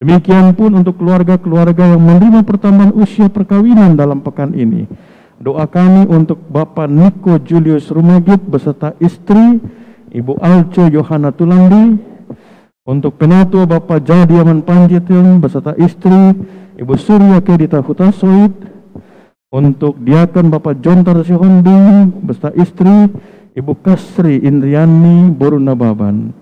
Demikian pun untuk keluarga-keluarga yang menerima pertambahan usia perkawinan dalam pekan ini. Doa kami untuk Bapak Niko Julius Rumagit beserta istri, Ibu Alco Yohana Tulandi, untuk Penatua Bapak Jadiaman Panjitin beserta istri, Ibu Surya Kedita Hutasoid, untuk Diaken Bapak Jontar Sihombing beserta istri, Ibu Kasri Indriani Borunababan.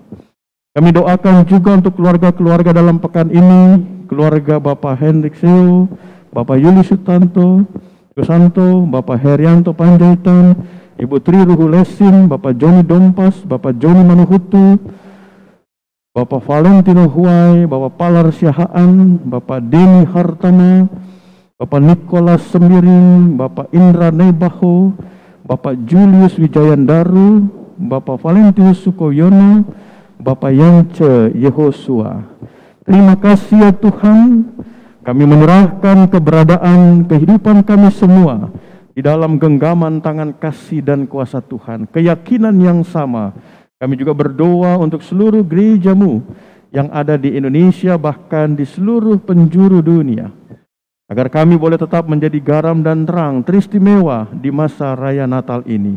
Kami doakan juga untuk keluarga-keluarga dalam pekan ini, keluarga Bapak Hendrik Seo, Bapak Yuli Sutanto, Susanto, Bapak Herianto Panjaitan, Ibu Tri Ruhulesin, Bapak Joni Dompas, Bapak Joni Manuhutu, Bapak Valentino Huai, Bapak Palar Siahaan, Bapak Deni Hartama, Bapak Nikolas Sembiring, Bapak Indra Nebaho, Bapak Julius Wijayandaru, Bapak Valentinus Sukoyono, Bapak Yance Yehosua. Terima kasih ya Tuhan, kami menyerahkan keberadaan kehidupan kami semua di dalam genggaman tangan kasih dan kuasa Tuhan. Keyakinan yang sama, kami juga berdoa untuk seluruh gerejamu yang ada di Indonesia, bahkan di seluruh penjuru dunia, agar kami boleh tetap menjadi garam dan terang teristimewa di masa raya Natal ini.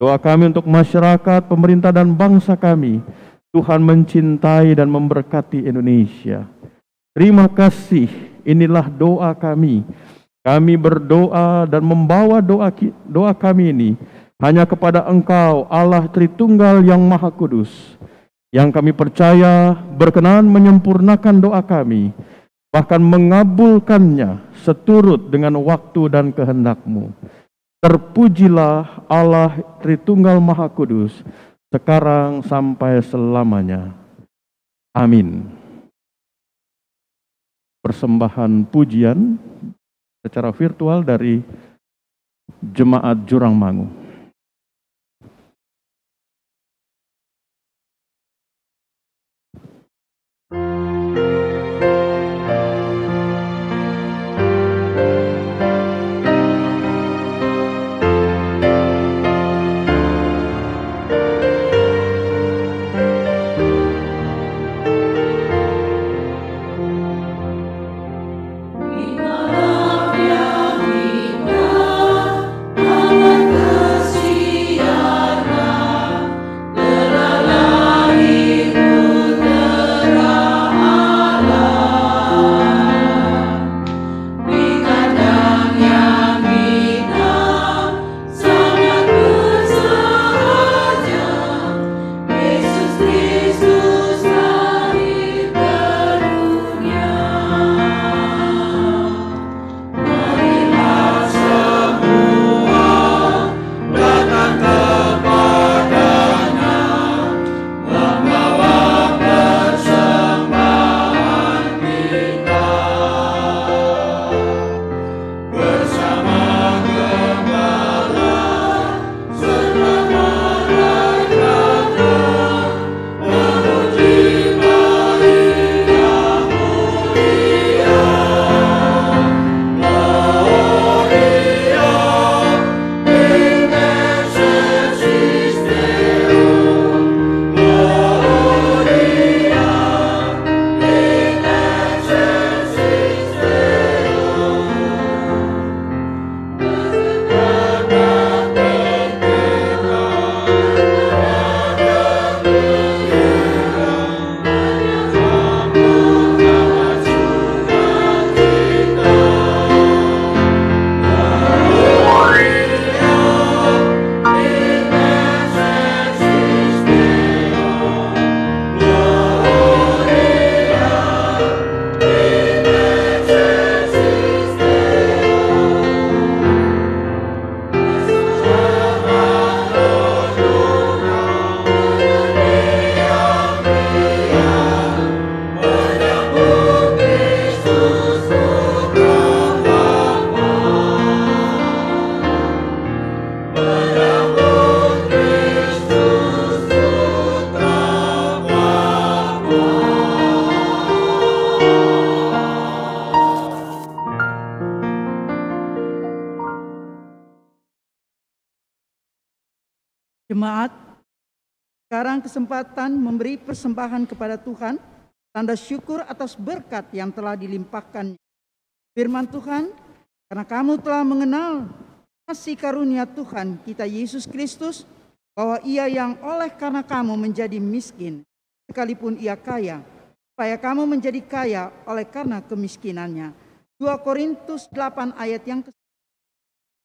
Doa kami untuk masyarakat, pemerintah dan bangsa kami, Tuhan mencintai dan memberkati Indonesia. Terima kasih, inilah doa kami. Kami berdoa dan membawa doa kami ini hanya kepada Engkau, Allah Tritunggal yang Maha Kudus, yang kami percaya berkenan menyempurnakan doa kami, bahkan mengabulkannya seturut dengan waktu dan kehendak-Mu. Terpujilah Allah Tritunggal Maha Kudus, sekarang sampai selamanya. Amin. Persembahan pujian secara virtual dari Jemaat Jurangmangu. Maaf yang indah, amat Jemaat, sekarang kesempatan memberi persembahan kepada Tuhan, tanda syukur atas berkat yang telah dilimpahkannya. Firman Tuhan, karena kamu telah mengenal kasih karunia Tuhan kita Yesus Kristus, bahwa Ia yang oleh karena kamu menjadi miskin, sekalipun Ia kaya, supaya kamu menjadi kaya oleh karena kemiskinannya. 2 Korintus 8 ayat yang ke-10.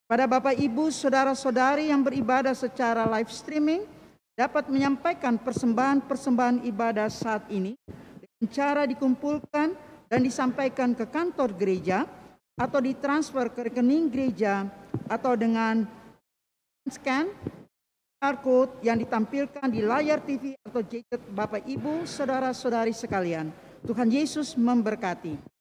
Pada Bapak Ibu, saudara-saudari yang beribadah secara live streaming dapat menyampaikan persembahan-persembahan ibadah saat ini dengan cara dikumpulkan dan disampaikan ke kantor gereja atau ditransfer ke rekening gereja atau dengan scan QR code yang ditampilkan di layar TV atau gadget Bapak Ibu, saudara-saudari sekalian. Tuhan Yesus memberkati.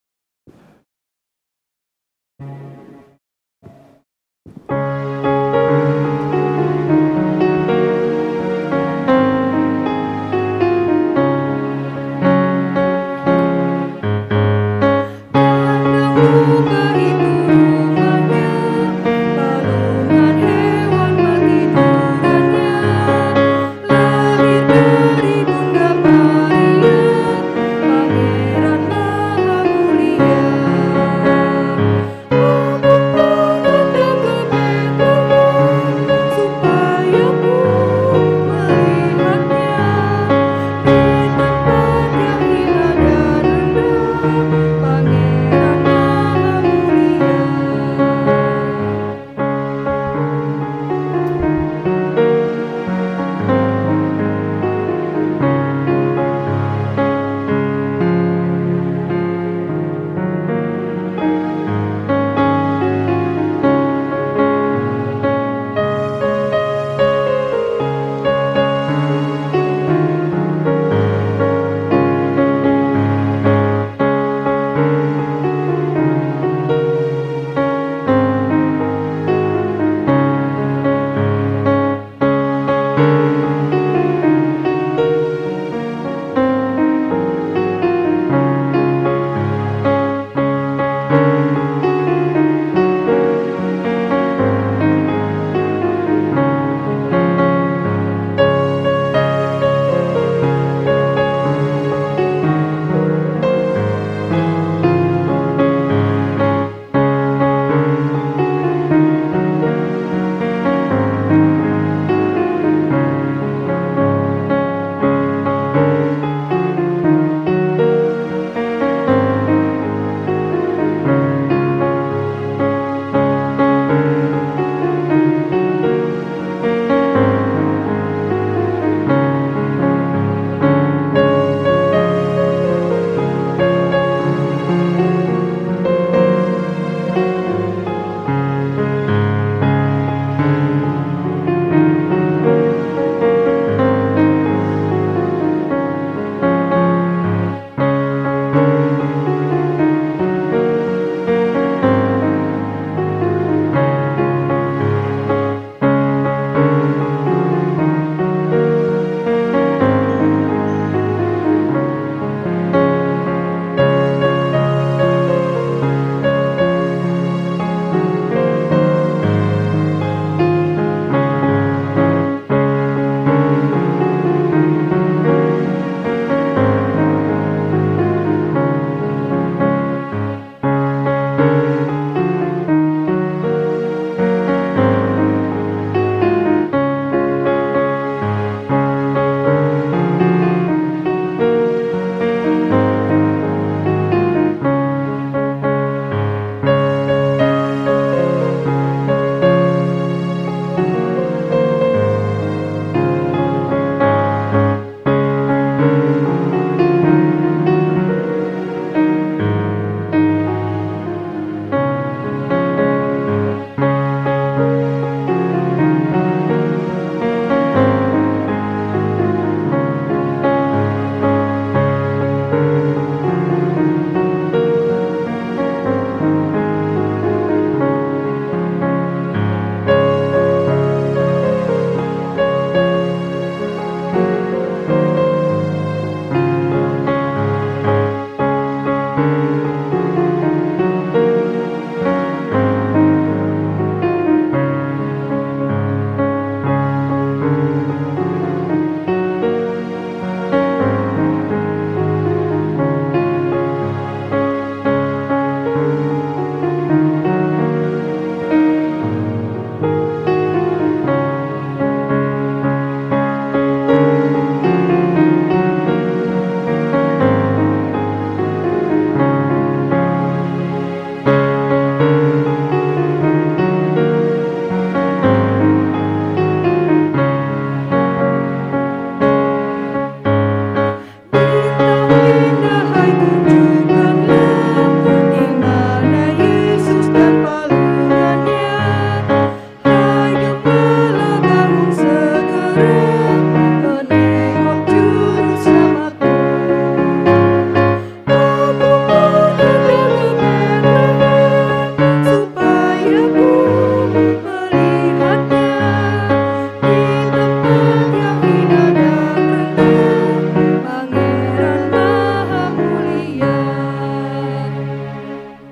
Pangeran Maha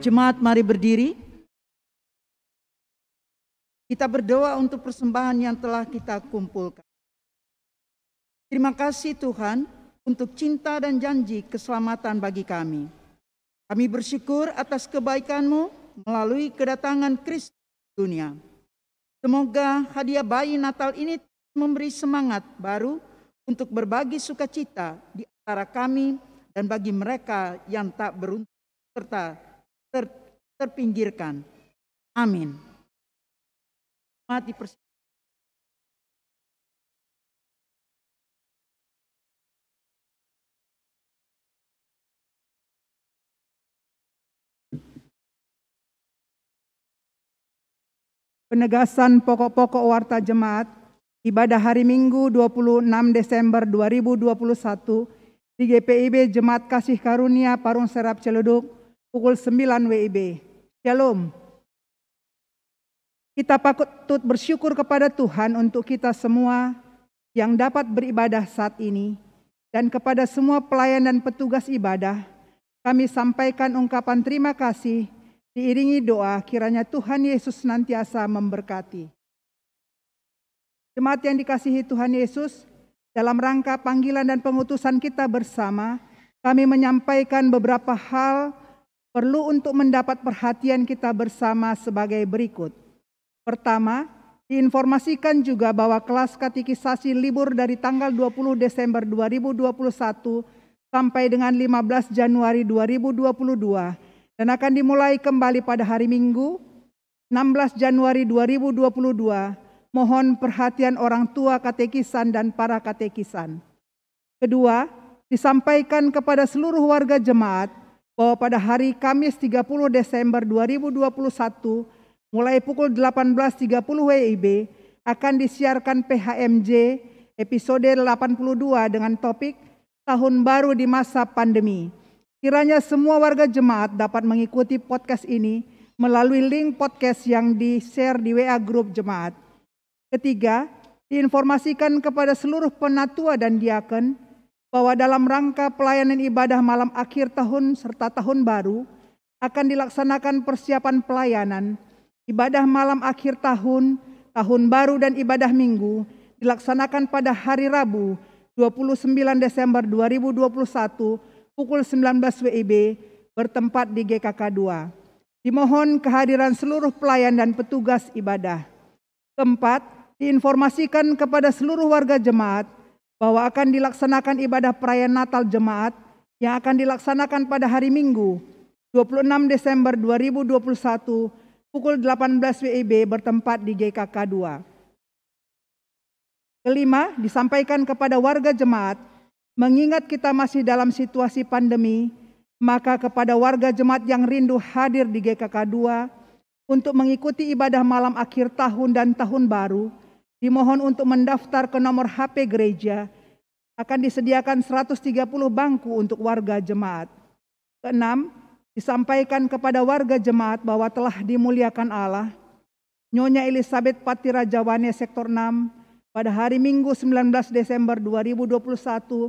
Jemaat, mari berdiri. Kita berdoa untuk persembahan yang telah kita kumpulkan. Terima kasih Tuhan untuk cinta dan janji keselamatan bagi kami. Kami bersyukur atas kebaikan-Mu melalui kedatangan Kristus ke dunia. Semoga hadiah bayi Natal ini memberi semangat baru untuk berbagi sukacita di antara kami dan bagi mereka yang tak beruntung serta terpinggirkan. Amin. Mati persilakan. Penegasan pokok-pokok warta jemaat, ibadah hari Minggu 26 Desember 2021 di GPIB Jemaat Kasih Karunia Parung Serap Celeduk pukul 9 WIB. Shalom. Kita patut bersyukur kepada Tuhan untuk kita semua yang dapat beribadah saat ini, dan kepada semua pelayan dan petugas ibadah, kami sampaikan ungkapan terima kasih diiringi doa kiranya Tuhan Yesus senantiasa memberkati. Jemaat yang dikasihi Tuhan Yesus, dalam rangka panggilan dan pengutusan kita bersama, kami menyampaikan beberapa hal perlu untuk mendapat perhatian kita bersama sebagai berikut. Pertama, diinformasikan juga bahwa kelas katekisasi libur dari tanggal 20 Desember 2021 sampai dengan 15 Januari 2022 dan akan dimulai kembali pada hari Minggu 16 Januari 2022. Mohon perhatian orang tua katekisan dan para katekisan. Kedua, disampaikan kepada seluruh warga jemaat bahwa pada hari Kamis 30 Desember 2021 mulai pukul 18.30 WIB akan disiarkan PHMJ episode 82 dengan topik Tahun Baru di Masa Pandemi. Kiranya semua warga jemaat dapat mengikuti podcast ini melalui link podcast yang di-share di WA Group Jemaat. Ketiga, diinformasikan kepada seluruh penatua dan diaken bahwa dalam rangka pelayanan ibadah malam akhir tahun serta tahun baru akan dilaksanakan persiapan pelayanan, ibadah malam akhir tahun, tahun baru dan ibadah minggu dilaksanakan pada hari Rabu 29 Desember 2021 pukul 19 WIB bertempat di GKK 2. Dimohon kehadiran seluruh pelayan dan petugas ibadah. Keempat, diinformasikan kepada seluruh warga jemaat bahwa akan dilaksanakan ibadah perayaan Natal jemaat yang akan dilaksanakan pada hari Minggu 26 Desember 2021 pukul 18 WIB bertempat di GKK 2. Kelima, disampaikan kepada warga jemaat, mengingat kita masih dalam situasi pandemi, maka kepada warga jemaat yang rindu hadir di GKK 2 untuk mengikuti ibadah malam akhir tahun dan tahun baru, dimohon untuk mendaftar ke nomor HP gereja. Akan disediakan 130 bangku untuk warga jemaat. Keenam, disampaikan kepada warga jemaat bahwa telah dimuliakan Allah Nyonya Elizabeth Patirajawane Sektor 6 pada hari Minggu 19 Desember 2021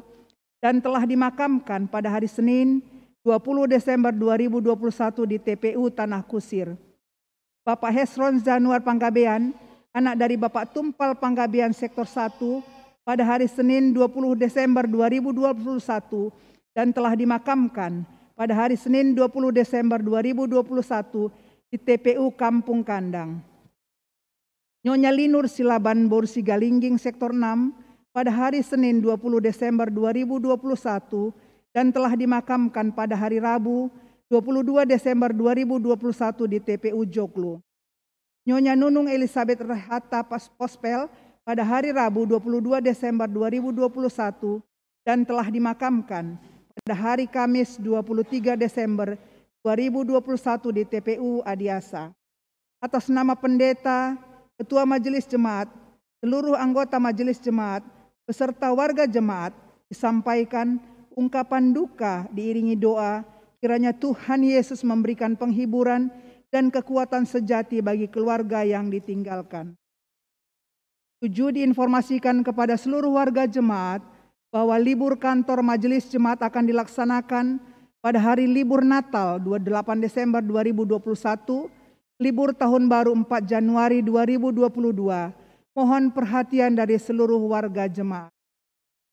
dan telah dimakamkan pada hari Senin 20 Desember 2021 di TPU Tanah Kusir. Bapak Hesron Zanuar Panggabean, anak dari Bapak Tumpal Panggabean Sektor 1 pada hari Senin 20 Desember 2021 dan telah dimakamkan pada hari Senin 20 Desember 2021 di TPU Kampung Kandang. Nyonya Linur Silaban Borsi Galingging Sektor 6 pada hari Senin 20 Desember 2021 dan telah dimakamkan pada hari Rabu 22 Desember 2021 di TPU Joglo. Nyonya Nunung Elizabeth Rahata Pospel pada hari Rabu 22 Desember 2021 dan telah dimakamkan pada hari Kamis 23 Desember 2021 di TPU Adiasa. Atas nama pendeta, ketua majelis jemaat, seluruh anggota majelis jemaat, beserta warga jemaat disampaikan ungkapan duka diiringi doa kiranya Tuhan Yesus memberikan penghiburan dan kekuatan sejati bagi keluarga yang ditinggalkan. 7. Diinformasikan kepada seluruh warga jemaat bahwa libur kantor majelis jemaat akan dilaksanakan pada hari libur Natal 28 Desember 2021, libur Tahun Baru 4 Januari 2022. Mohon perhatian dari seluruh warga jemaat.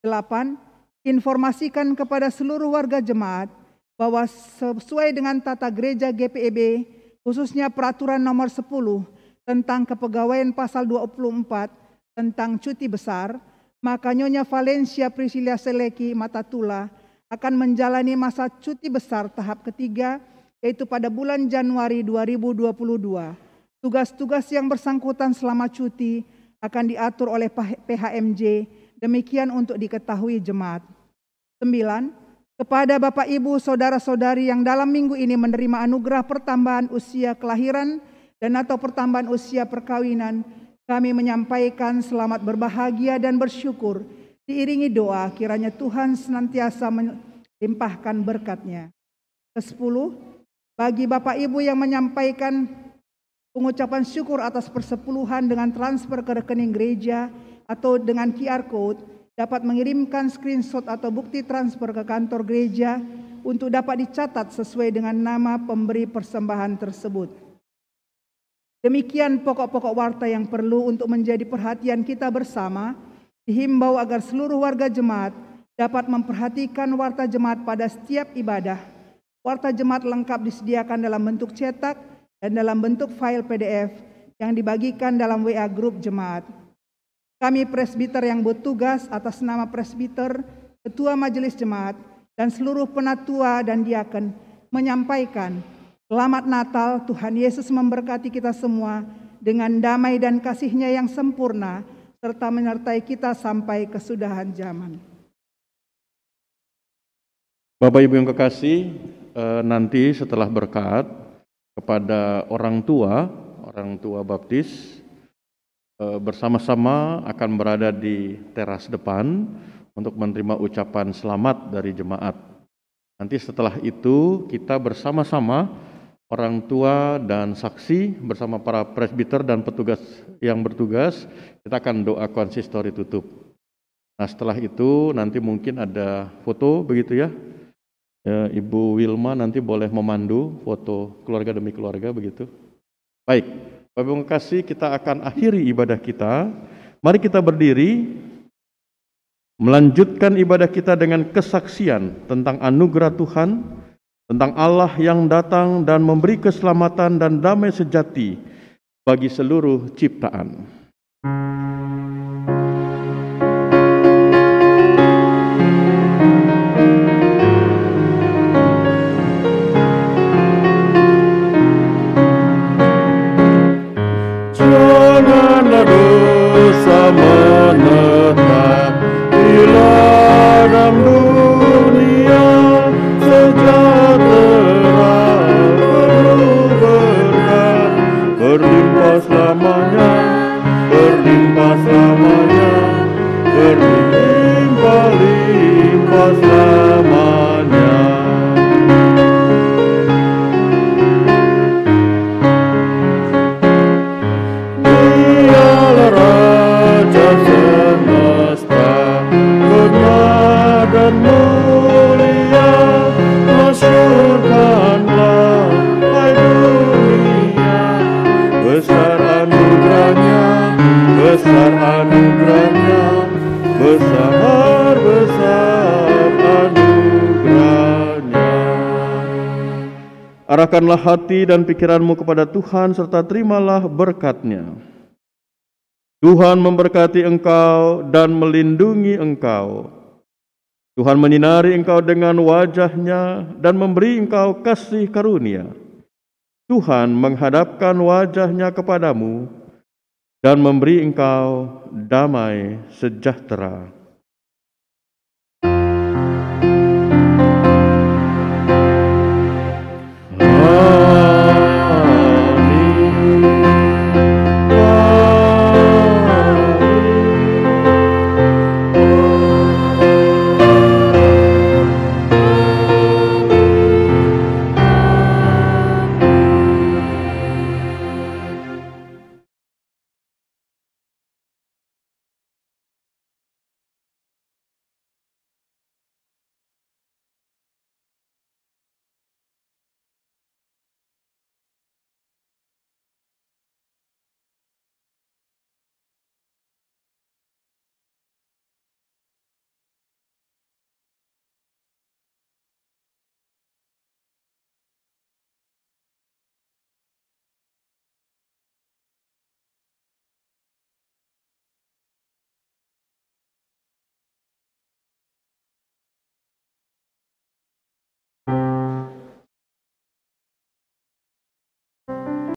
8. Informasikan kepada seluruh warga jemaat bahwa sesuai dengan tata gereja GPEB, khususnya peraturan nomor 10 tentang kepegawaian pasal 24 tentang cuti besar, maka Nyonya Valencia Priscilla Seleki Matatula akan menjalani masa cuti besar tahap ketiga, yaitu pada bulan Januari 2022. Tugas-tugas yang bersangkutan selama cuti akan diatur oleh PHMJ, demikian untuk diketahui jemaat. 9. Kepada Bapak Ibu Saudara-saudari yang dalam minggu ini menerima anugerah pertambahan usia kelahiran dan atau pertambahan usia perkawinan, kami menyampaikan selamat berbahagia dan bersyukur, diiringi doa kiranya Tuhan senantiasa melimpahkan berkat-Nya. 10. Bagi Bapak Ibu yang menyampaikan pengucapan syukur atas persepuluhan dengan transfer ke rekening gereja atau dengan QR Code, dapat mengirimkan screenshot atau bukti transfer ke kantor gereja untuk dapat dicatat sesuai dengan nama pemberi persembahan tersebut. Demikian pokok-pokok warta yang perlu untuk menjadi perhatian kita bersama. Dihimbau agar seluruh warga jemaat dapat memperhatikan warta jemaat pada setiap ibadah. Warta jemaat lengkap disediakan dalam bentuk cetak dan dalam bentuk file PDF yang dibagikan dalam WA grup jemaat. Kami presbiter yang bertugas atas nama presbiter, ketua majelis jemaat, dan seluruh penatua dan diaken menyampaikan selamat Natal, Tuhan Yesus memberkati kita semua dengan damai dan kasih-Nya yang sempurna, serta menyertai kita sampai kesudahan zaman. Bapak Ibu yang kekasih, nanti setelah berkat kepada orang tua baptis, bersama-sama akan berada di teras depan untuk menerima ucapan selamat dari jemaat. Nanti setelah itu kita bersama-sama orang tua dan saksi bersama para presbiter dan petugas yang bertugas, kita akan doa konsistori tutup. Nah setelah itu nanti mungkin ada foto begitu ya. Ibu Wilma nanti boleh memandu foto keluarga demi keluarga begitu. Baik, Bapak Ibu kasih, kita akan akhiri ibadah kita. Mari kita berdiri, melanjutkan ibadah kita dengan kesaksian tentang anugerah Tuhan, tentang Allah yang datang dan memberi keselamatan dan damai sejati bagi seluruh ciptaan. Janganlah dosa menetap di dalam dunia, sejahtera penuh berkat, berlimpah selamanya, berlimpah selamanya, berlimpah-limpah selamanya. Dialah Raja semesta, benar dan mulia, masyurkanlah hai dunia, besar anugerahnya, besar anugerahnya, besar anugerahnya. Arahkanlah hati dan pikiranmu kepada Tuhan serta terimalah berkat-Nya. Tuhan memberkati engkau dan melindungi engkau. Tuhan menyinari engkau dengan wajah-Nya dan memberi engkau kasih karunia. Tuhan menghadapkan wajah-Nya kepadamu dan memberi engkau damai sejahtera.